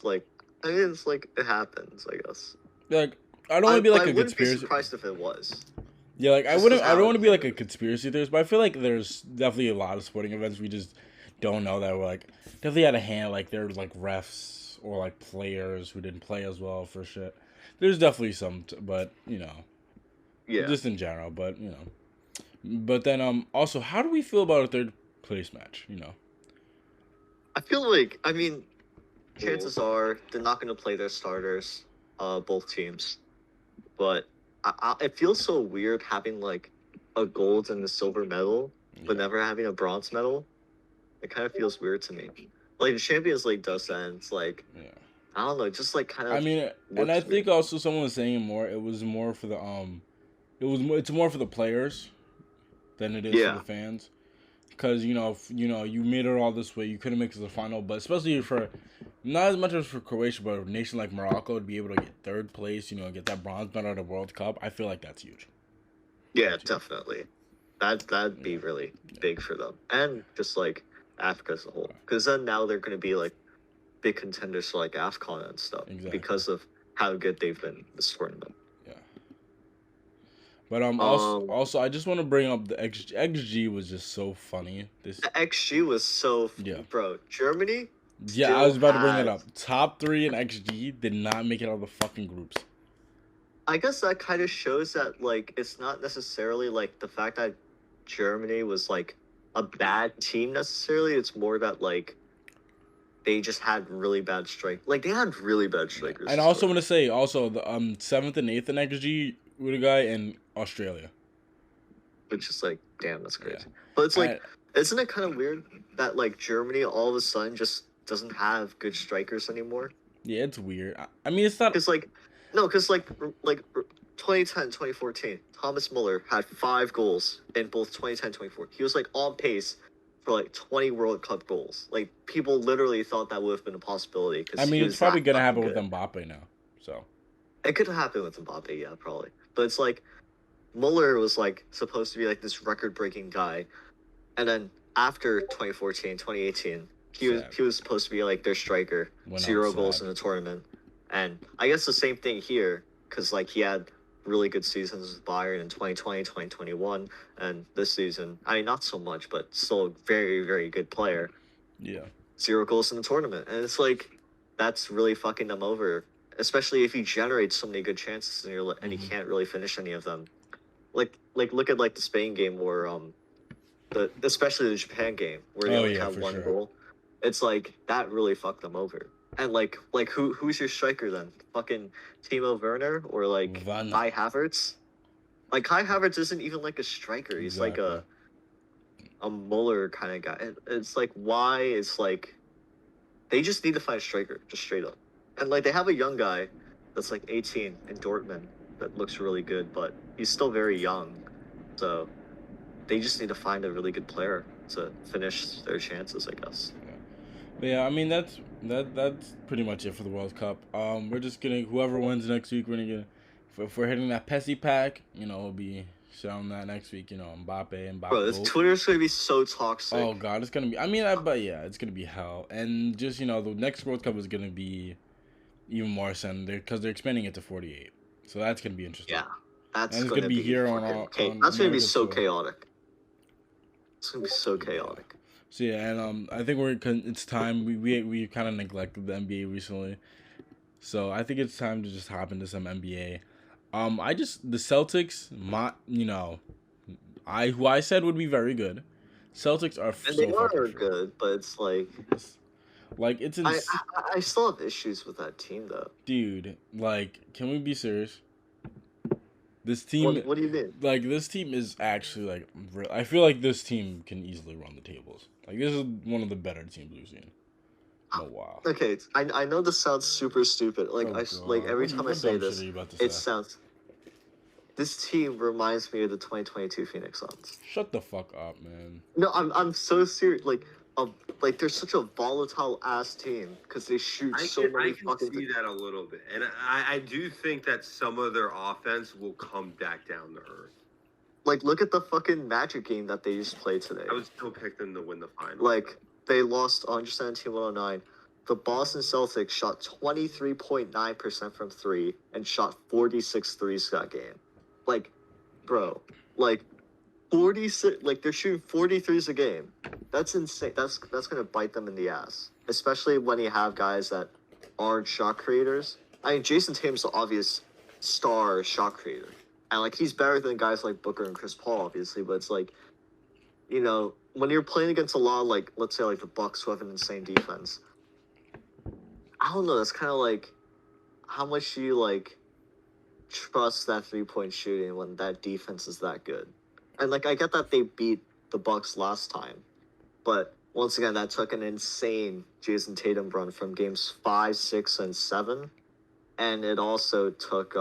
like, I mean, it's like it happens, I guess. Like, I don't want to be like a conspiracy. I wouldn't be surprised if it was. Yeah, like I don't want to be like a conspiracy theorist, but I feel like there's definitely a lot of sporting events we just don't know that were like definitely out of hand. Like they're like refs or like players who didn't play as well for shit. There's definitely some, but just in general. But but then also, how do we feel about a third place match? I feel like, I mean, chances are they're not going to play their starters, both teams. But it feels so weird having like a gold and a silver medal, but never having a bronze medal. It kind of feels weird to me. Like the Champions League does that. And it's like, I don't know, just like kind of. I mean, and I think also someone was saying it was more for the it's more for the players than it is for the fans. Because if you made it all this way, you couldn't make it to the final. But especially for not as much as for Croatia, but a nation like Morocco to be able to get third place, get that bronze medal at the World Cup, I feel like that's huge. Yeah, definitely. That'd be really big for them, and just like Africa as a whole, because then now they're going to be like big contenders for like AFCON and stuff because of how good they've been this tournament. Yeah. But also I just want to bring up the XG was just so funny. The XG was so bro. Germany. Yeah, I was about to bring that up. Top 3 in XG did not make it out of the fucking groups. I guess that kind of shows that like it's not necessarily like the fact that Germany was like a bad team necessarily. It's more that like they just had really bad they had really bad strikers. And I also want to say the 7th and 8th in XG with a guy in Australia. Which is like, damn, that's crazy. Yeah. But it's like, isn't it kind of weird that like Germany all of a sudden just doesn't have good strikers anymore? Yeah, it's weird. I mean, it's not. Because like 2010, 2014, Thomas Muller had 5 goals in both 2010 and 2014. He was like on pace for like 20 World Cup goals. Like people literally thought that would have been a possibility. I mean, it's probably gonna happen with Mbappe now. So it could happen with Mbappe, yeah, probably. But it's like Muller was like supposed to be like this record-breaking guy, and then after 2014, 2018, he was supposed to be like their striker, 0 goals in the tournament. And I guess the same thing here, because like he had really good seasons with Bayern in 2020, 2021, and this season, I mean, not so much, but still a very, very good player. Yeah. 0 goals in the tournament. And it's like, that's really fucking them over, especially if you generate so many good chances and you can't really finish any of them. Like look at like the Spain game where especially the Japan game where they only have 1 goal. It's like that really fucked them over. And like who's your striker then? Fucking Timo Werner or like Kai Havertz? Like Kai Havertz isn't even like a striker. He's like a Muller kind of guy. And it's like why it's like they just need to find a striker, just straight up. And like they have a young guy that's like 18 in Dortmund that looks really good, but he's still very young. So they just need to find a really good player to finish their chances, I guess. But yeah, I mean that's pretty much it for the World Cup. We're just gonna whoever wins next week, we're gonna if we're hitting that Pessy pack, we'll be showing that next week. Mbappe. Bro, this Twitter's gonna be so toxic. Oh god, it's gonna be. I mean, but yeah, it's gonna be hell. And just the next World Cup is gonna be even more fun because they're expanding it to 48. So that's gonna be interesting. Yeah, that's gonna be here on that's gonna be so chaotic. It's gonna be so chaotic. So yeah, and I think it's time we kind of neglected the NBA recently, so I think it's time to just hop into some NBA. The Celtics, who I said would be very good. Celtics are and they are good, but it's like it's I still have issues with that team though. Dude, can we be serious? This team. What do you mean? This team is actually I feel like this team can easily run the tables. This is one of the better teams we've seen. Oh wow. Okay, I know this sounds super stupid. Every time I say this, sounds. This team reminds me of the 2022 Phoenix Suns. Shut the fuck up, man. No, I'm so serious. They're such a volatile ass team because they shoot so many. I can see that a little bit, and I do think that some of their offense will come back down to earth. Look at the fucking Magic game that they just played today. I would still pick them to win the final. They lost 117-109. The Boston Celtics shot 23.9% from 3 and shot 46 threes that game. Bro, 46, they're shooting 43s a game. That's insane. That's gonna bite them in the ass, especially when you have guys that aren't shot creators. I mean, Jason Tatum's the obvious star shot creator, and he's better than guys like Booker and Chris Paul, obviously. But it's when you're playing against a lot of let's say the Bucks who have an insane defense. I don't know. That's kind of how much do you trust that 3-point shooting when that defense is that good. And I get that they beat the Bucks last time, but once again, that took an insane Jason Tatum run from games 5, 6, and 7, and it also took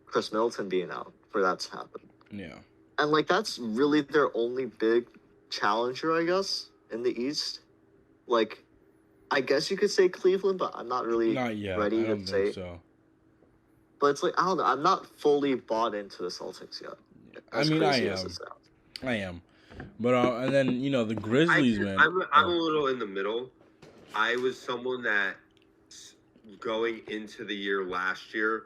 Chris Middleton being out for that to happen. Yeah, and that's really their only big challenger, I guess, in the East. I guess you could say Cleveland, but I'm not really ready to say. So. But it's I don't know. I'm not fully bought into the Celtics yet. I mean, I am. But and then the Grizzlies, man. I'm a little in the middle. I was someone that going into the year last year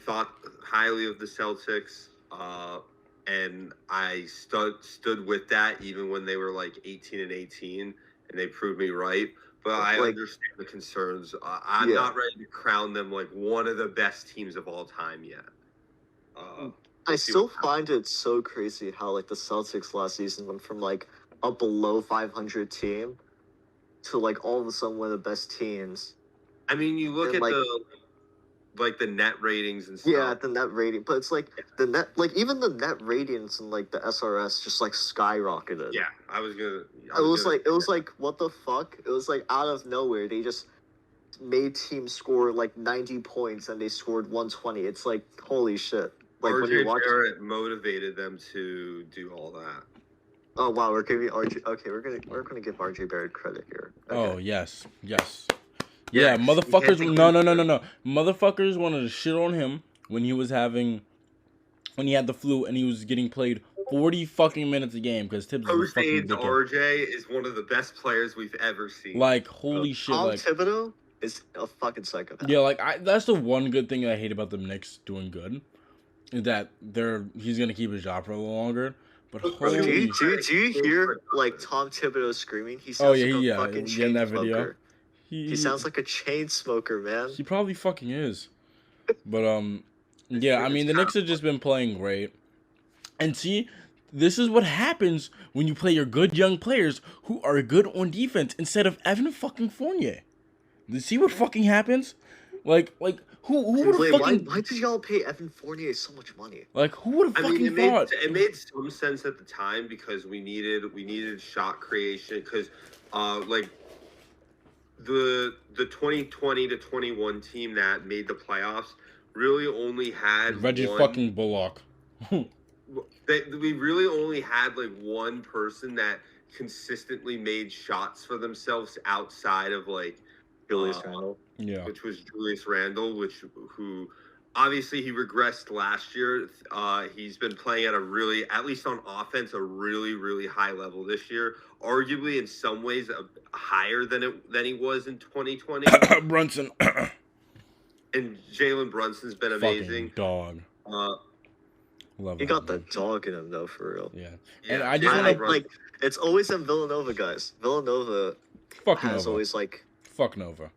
thought highly of the Celtics, and I stood with that even when they were like 18-18, and they proved me right. But I understand the concerns. I'm not ready to crown them like one of the best teams of all time yet. I still find it so crazy how like the Celtics last season went from like a below 500 team to like all of a sudden one of the best teams. I mean, you look at the net ratings and stuff. Yeah, the net rating, but it's like even the net ratings and like the SRS just like skyrocketed. Yeah, it was like what the fuck? It was like out of nowhere. They just made teams score like 90 points and they scored 120. It's like holy shit. Like RJ Barrett motivated them to do all that. Oh wow, we're giving RJ. Okay, we're gonna give RJ Barrett credit here. Okay. Oh yes. Yeah, motherfuckers. No. Motherfuckers wanted to shit on him when he had the flu and he was getting played 40 fucking minutes a game because Tibbs is a fucking dickhead. RJ is one of the best players we've ever seen. Like holy shit. Tom like Thibodeau is a fucking psychopath. Yeah, like that's the one good thing I hate about the Knicks doing good, is that he's gonna keep his job for a little longer. But holy do you hear like Tom Thibodeau screaming? He sounds like a fucking chain that smoker. Video. He sounds like a chain smoker, man. He probably fucking is. But yeah, I mean the Knicks have just been playing great. And see, this is what happens when you play your good young players who are good on defense instead of Evan fucking Fournier. You see what fucking happens? Like who would have fucking... Why did y'all pay Evan Fournier so much money? Like who would have fucking thought? It made some sense at the time because we needed shot creation because like the 2020 to 21 team that made the playoffs really only had Reggie fucking Bullock. We really only had like one person that consistently made shots for themselves outside of like Julius Randle. Yeah. Which was Julius Randle, who obviously he regressed last year. He's been playing at at least on offense, a really, really high level this year. Arguably in some ways higher than he was in 2020. Brunson. And Jalen Brunson's been amazing. Fucking dog. He got the dog in him though, for real. Yeah. And I just like it's always in Villanova, guys. Villanova has always like fuck Nova.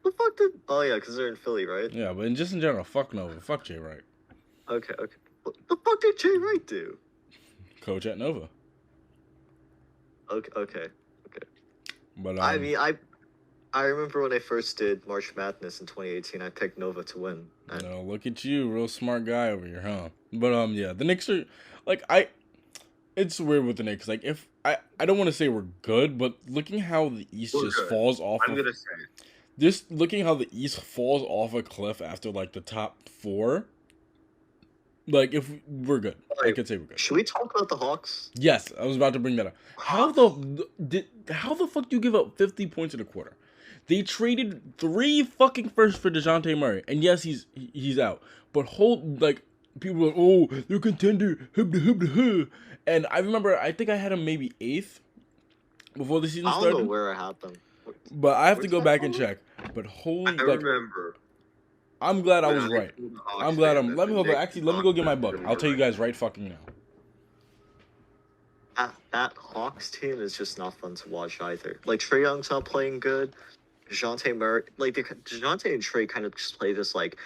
The fuck did? Oh yeah, because they're in Philly, right? Yeah, but just in general, fuck Nova, fuck Jay Wright. Okay. What the fuck did Jay Wright do? Coach at Nova. Okay. But I mean, I remember when I first did March Madness in 2018, I picked Nova to win. No, look at you, real smart guy over here, huh? But yeah, the Knicks are like it's weird with the Knicks. Like if I don't want to say we're good, but looking how the East falls off. I'm gonna say it. Just looking how the East falls off a cliff after like the top 4. Like if we're good, I could say we're good. Should we talk about the Hawks? Yes, I was about to bring that up. How the fuck do you give up 50 points in a quarter? They traded 3 fucking firsts for DeJounte Murray, and yes, he's out. But people are like, oh, they're contender, and I remember I think I had him maybe 8th before the season started. I don't know where I had them. But I have to go back and check. But holy, I remember. I'm glad I was right. I'm glad let me go get my book. I'll tell you guys right fucking now. That Hawks team is just not fun to watch either. Like Trae Young's not playing good. DeJounte Murray, like DeJounte and Trae kind of just play this like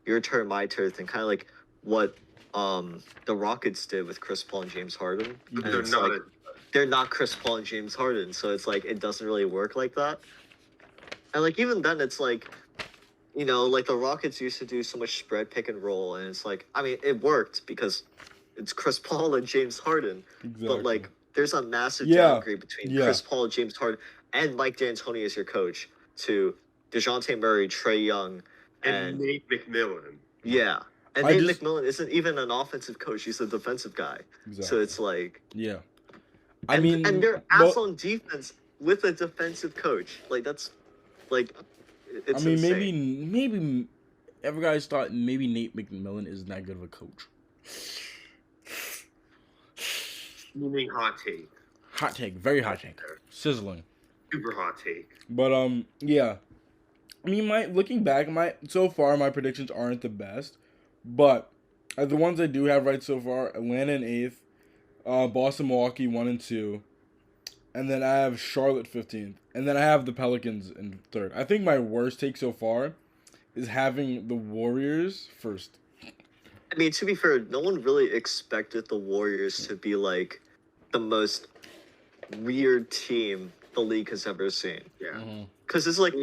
your turn, my turn thing, kind of like what the Rockets did with Chris Paul and James Harden. And they're not Chris Paul and James Harden, so it's like it doesn't really work like that. And like even then, it's like, you know, like the Rockets used to do so much spread pick and roll, and it's like, I mean, it worked because it's Chris Paul and James Harden. Exactly. But like, there's a massive downgrade between Chris Paul and James Harden and Mike D'Antoni as your coach to DeJounte Murray, Trae Young, and Nate McMillan. Yeah. And Nate McMillan isn't even an offensive coach; he's a defensive guy. Exactly. So it's like, and they're ass on defense with a defensive coach. Like that's, like, it's. I mean, insane. maybe every guys thought maybe Nate McMillan isn't that good of a coach. steaming hot take. Hot take, very hot take, sizzling. Super hot take. But yeah. I mean, looking back, so far my predictions aren't the best, but the ones I do have right so far: Atlanta in 8th, Boston, Milwaukee 1 and 2, and then I have Charlotte 15th, and then I have the Pelicans in 3rd. I think my worst take so far is having the Warriors 1st. I mean, to be fair, no one really expected the Warriors to be like the most weird team the league has ever seen. Yeah. Because it's like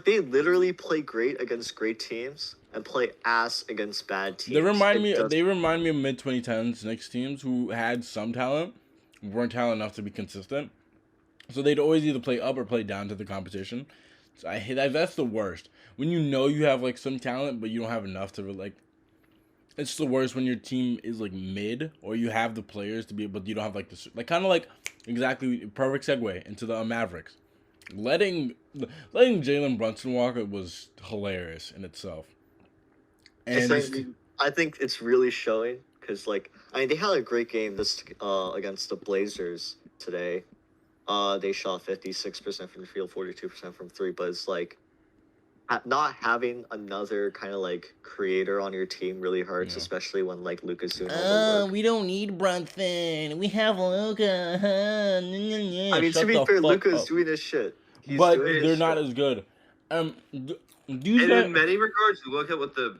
they literally play great against great teams and play ass against bad teams. They remind me of mid 2010s Knicks teams who had some talent, weren't talented enough to be consistent. So they'd always either play up or play down to the competition. So I hate that. That's the worst. When you know you have like some talent but you don't have enough to like. It's the worst when your team is like mid or you have the players to be, but you don't have like the kind of like exactly perfect segue into the Mavericks. Letting Jalen Brunson walk was hilarious in itself. And I think it's really showing because they had a great game against the Blazers today. They shot 56% from the field, 42% from 3, but it's like not having another kind of like creator on your team really hurts, especially when like Luka's doing all the work. We don't need Brunson. We have Luka. I mean, to be fair, Luka's doing his shit. But they're not as good. In many regards, you look at what the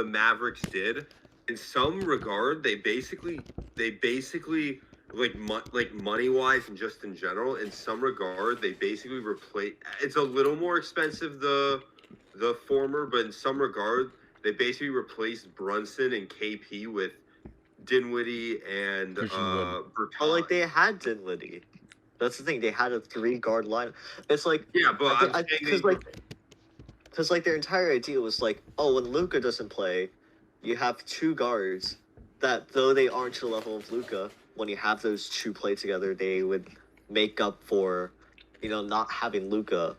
Mavericks did. In some regard, they basically like money wise and just in general. In some regard, they basically replace. It's a little more expensive the former, but in some regard, they basically replaced Brunson and KP with Dinwiddie and Bertans. Oh, like they had Dinwiddie. That's the thing. They had a 3-guard line. It's like but because like their entire idea was like, oh, when Luka doesn't play, you have 2 guards that though they aren't to the level of Luka, when you have those 2 play together, they would make up for, not having Luka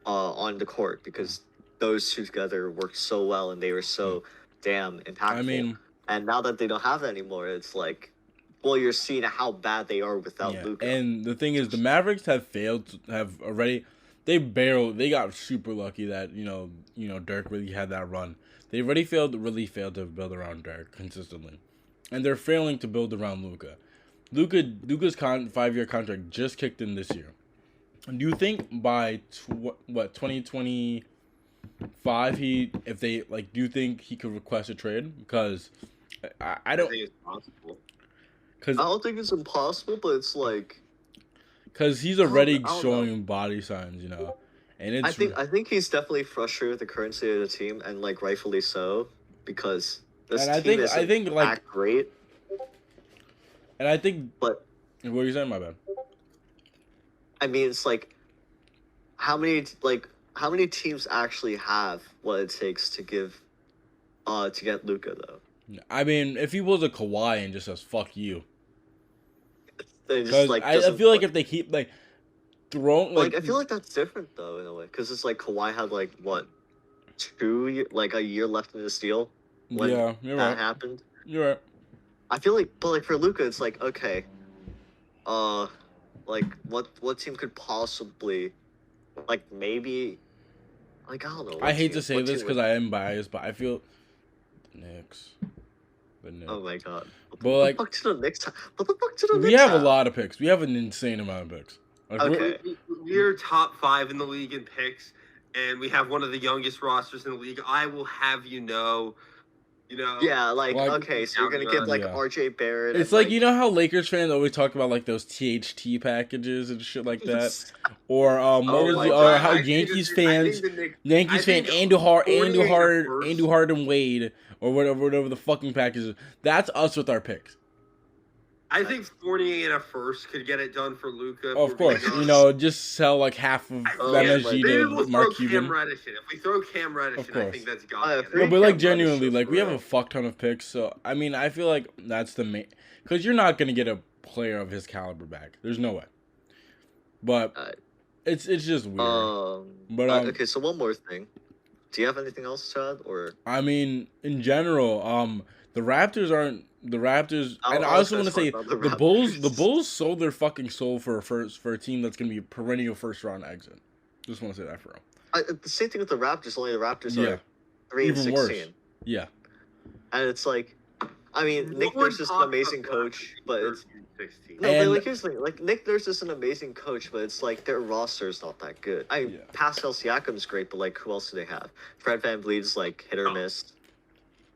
on the court because those 2 together worked so well and they were so damn impactful. I mean, and now that they don't have that anymore, it's like, well, you're seeing how bad they are without Luka. And the thing is, the Mavericks have already. They got super lucky that Dirk really had that run. They already failed to build around Dirk consistently, and they're failing to build around Luka. Luka's 5-year contract just kicked in this year. Do you think by 2025 do you think he could request a trade? Because I don't think it's possible. I don't think it's impossible, but it's like because he's already showing body signs, and it's. I think he's definitely frustrated with the current state of the team, and like rightfully so, because this team isn't that great. And I think, but what are you saying? My bad. I mean, it's like how many teams actually have what it takes to get Luka though? I mean, if he was a Kawhi and just says "fuck you," just, I feel like if they keep throwing I feel like that's different though in a way because it's like Kawhi had a year left in his deal when that happened. You're right. I feel like, but for Luka, it's like okay, what team could possibly, maybe, I don't know. I hate to say this because I am biased, but I feel the Knicks. Oh my god! What the fuck to the Knicks? What the fuck to the Knicks? We have a lot of picks. We have an insane amount of picks. Okay, we're top 5 in the league in picks, and we have one of the youngest rosters in the league. I will have you know. Yeah, okay, so you're gonna give RJ Barrett. It's how Lakers fans always talk about those THT packages and shit like that, or how Yankees fans, Andu Hard and Wade, or whatever the fucking packages. That's us with our picks. I think Fournier and a first could get it done for Luka. Of course, just sell half of MSG to Mark Cuban. If we throw Cam Reddish in, I think that's gone. No, but genuinely, we have a fuck ton of picks. So I mean, I feel like that's the main because you're not gonna get a player of his caliber back. There's no way. But it's just weird. Okay, so one more thing. Do you have anything else to add, or? I mean, in general, the Raptors aren't the Raptors, and I I was also gonna want to talk say about the the Bulls. The Raptors. Bulls sold their fucking soul for a team that's gonna be a perennial first round exit. Just want to say that for real. The same thing with the Raptors. Only the Raptors Yeah, are 3-16, even worse. Yeah, and it's like, I mean, Nick Nurse is an amazing coach, but it's 16. no, And- but like here's the thing, like Nick Nurse is an amazing coach, but it's like their roster is not that good. Yeah. Pascal Siakam's great, but like who else do they have? Fred VanVleet's like hit or miss,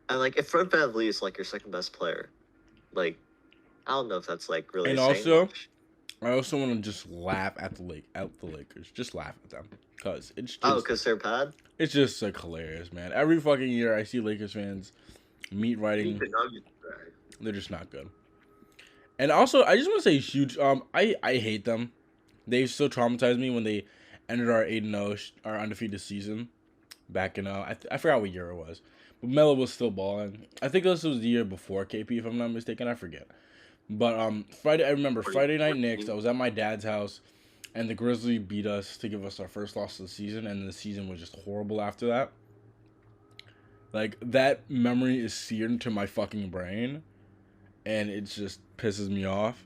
and like if Fred VanVleet is like your second best player, like I don't know if that's like really. And saying also, much. I also want to just laugh at the Lakers. Just laugh at them because it's just because they're bad. it's just like hilarious, man. Every fucking year I see Lakers fans meat writing. They're just not good. And also, I just want to say huge. I hate them. They still traumatized me when they ended our 8-0, our undefeated season back in I forgot what year it was, but Melo was still balling. I think this was the year before KP, if I'm not mistaken. I forget. But I remember Friday night Knicks. I was at my dad's house, and the Grizzlies beat us to give us our first loss of the season, and the season was just horrible after that. Like, that memory is seared into my fucking brain, and it just pisses me off.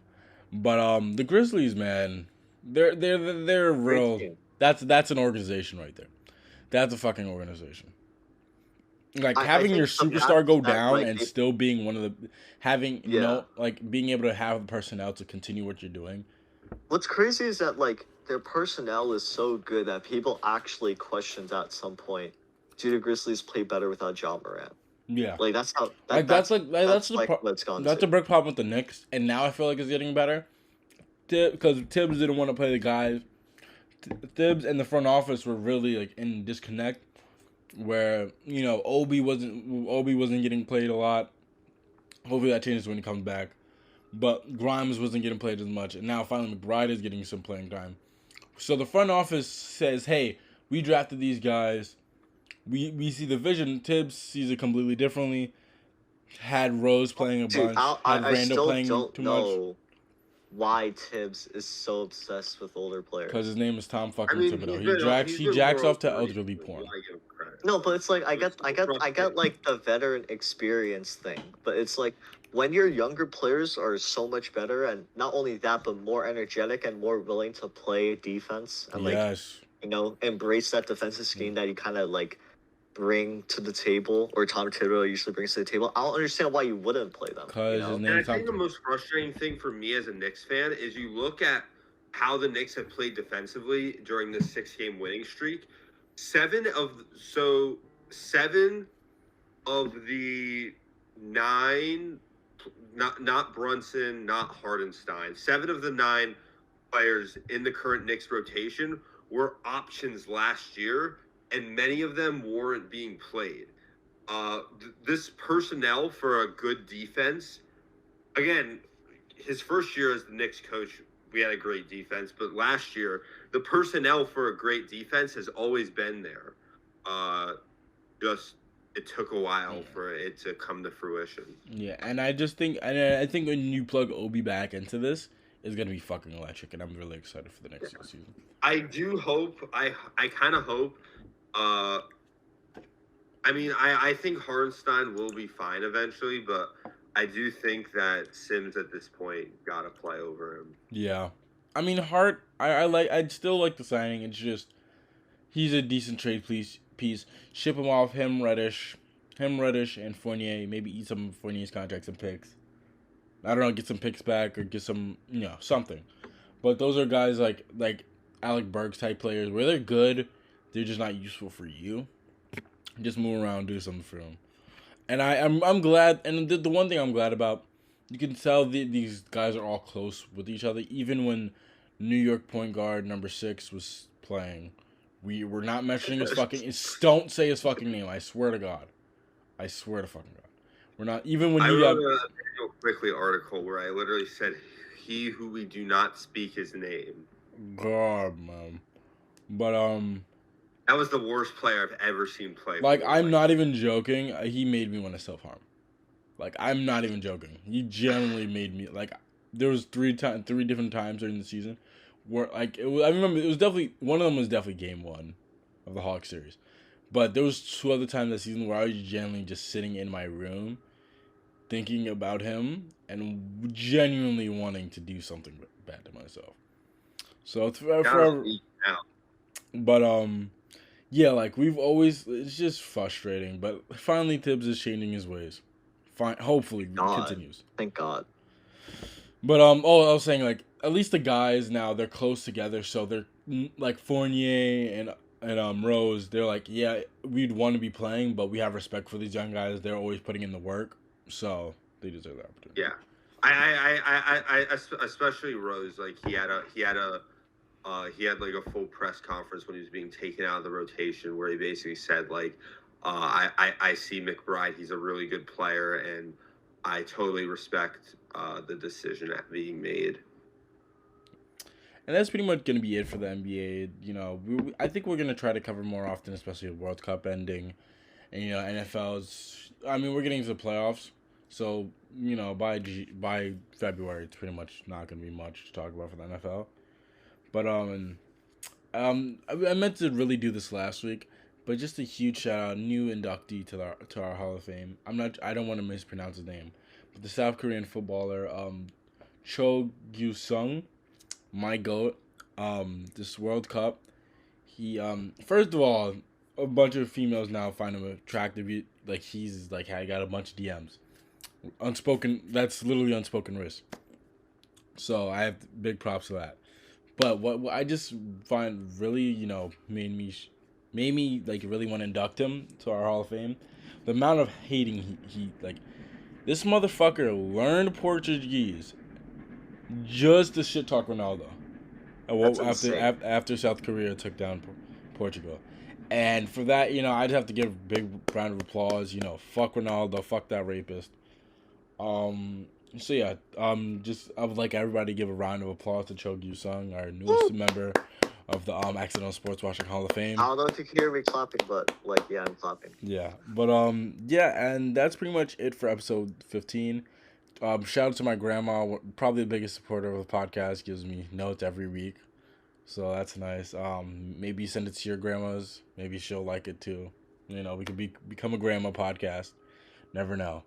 But the Grizzlies, man, they're real. That's an organization right there. That's a fucking organization. Like, having your superstar go down and still being one of the being able to have the personnel to continue what you're doing. What's crazy is that like their personnel is so good that people actually questioned at some point, do the Grizzlies play better without Ja Morant? Yeah, like that's how. That's the big problem with the Knicks, and now I feel like it's getting better. Because Tibbs didn't want to play the guys. Tibbs and the front office were really like in disconnect, where Obi wasn't getting played a lot. Hopefully that changes when he comes back. But Grimes wasn't getting played as much, and now finally McBride is getting some playing time. So the front office says, "Hey, we drafted these guys. We see the vision. Tibbs sees it completely differently. Had Rose playing a bunch. Had Randall playing too much. Why Tibbs is so obsessed with older players? Because his name is Tom fucking Thibodeau. He jacks off to elderly porn. No, but it's like I get like the veteran experience thing, but it's like when your younger players are so much better, and not only that, but more energetic and more willing to play defense and embrace that defensive scheme that you kind of like bring to the table, or Tom Thibodeau usually brings to the table. I don't understand why you wouldn't play them. And I think the most frustrating thing for me as a Knicks fan is you look at how the Knicks have played defensively during this 6-game winning streak. 7 of the 9, not Brunson, not Hardenstein, 7 of the 9 players in the current Knicks rotation were options last year, and many of them weren't being played. This personnel for a good defense, again, his first year as the Knicks coach, we had a great defense, but last year, the personnel for a great defense has always been there. It took a while for it to come to fruition. Yeah, and I think when you plug Obi back into this, it's gonna be fucking electric, and I'm really excited for the next season. I do hope. I kind of hope. I think Hardenstein will be fine eventually, but I do think that Sims at this point got to play over him. Yeah. I mean, Hart, I'd still like the signing. It's just, he's a decent trade piece. Ship him off, him, Reddish, and Fournier. Maybe eat some of Fournier's contracts and picks. I don't know, get some picks back or get some, something. But those are guys like Alec Burks type players where they're good, they're just not useful for you. Just move around, do something for them. And I'm glad, and the one thing I'm glad about, you can tell these guys are all close with each other. Even when New York point guard number 6 was playing, we were not mentioning his fucking. Don't say his fucking name. I swear to God. I swear to fucking God. We're not even when I you wrote a Daniel Quickly article where I literally said, "He who we do not speak his name." God, man. But that was the worst player I've ever seen play. Like, I'm not even joking. He made me want to self-harm. Like, I'm not even joking. He genuinely made me, like, there was three different times during the season where, like, I remember it was definitely, one of them was definitely game 1 of the Hawks series. But there was 2 other times that season where I was genuinely just sitting in my room thinking about him and genuinely wanting to do something bad to myself. So it's forever. But yeah, like we've always, it's just frustrating. But finally, Tibbs is changing his ways. Hopefully, continues. Thank God. But I was saying, like, at least the guys now, they're close together, so they're like Fournier and Rose. They're like, yeah, we'd want to be playing, but we have respect for these young guys. They're always putting in the work, so they deserve the opportunity. Yeah, I especially Rose. Like he had like a full press conference when he was being taken out of the rotation, where he basically said like, I see McBride. He's a really good player, and I totally respect the decision being made. And that's pretty much going to be it for the NBA. You know, I think we're going to try to cover more often, especially with World Cup ending. And, you know, NFL's... I mean, we're getting to the playoffs. So, you know, by February, it's pretty much not going to be much to talk about for the NFL. But, I meant to really do this last week. But just a huge shout-out, new inductee to our Hall of Fame. I don't want to mispronounce his name. But the South Korean footballer, Cho Gyu-sung, my GOAT, this World Cup, he, first of all, a bunch of females now find him attractive. Like, he's, like, got a bunch of DMs. That's literally unspoken risk. So, I have big props to that. But what I just find really, you know, made me, like, really want to induct him to our Hall of Fame. The amount of hating he like, this motherfucker learned Portuguese just to shit talk Ronaldo. After South Korea took down Portugal. And for that, you know, I'd have to give a big round of applause. You know, fuck Ronaldo, fuck that rapist. So yeah, just I would like everybody to give a round of applause to Cho Gyu-sung, our newest member of the Accidental Sportswashing Hall of Fame. I don't know if you can hear me clapping, but like, yeah, I'm clapping. Yeah, but yeah, and that's pretty much it for episode 15. Shout out to my grandma, probably the biggest supporter of the podcast, gives me notes every week. So that's nice. Maybe send it to your grandma's. Maybe she'll like it too. You know, we could become a grandma podcast. Never know.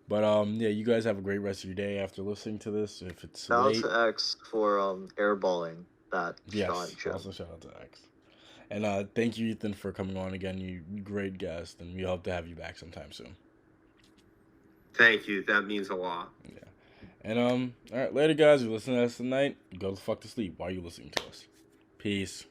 But yeah, you guys have a great rest of your day after listening to this. If it's late. Shout out to X for airballing that shot. Yes, also shout out to X. And thank you, Ethan, for coming on again. You great guest, and we hope to have you back sometime soon. Thank you. That means a lot. Yeah. And all right, later, guys. If you're listening to us tonight, go the fuck to sleep while you're listening to us. Peace.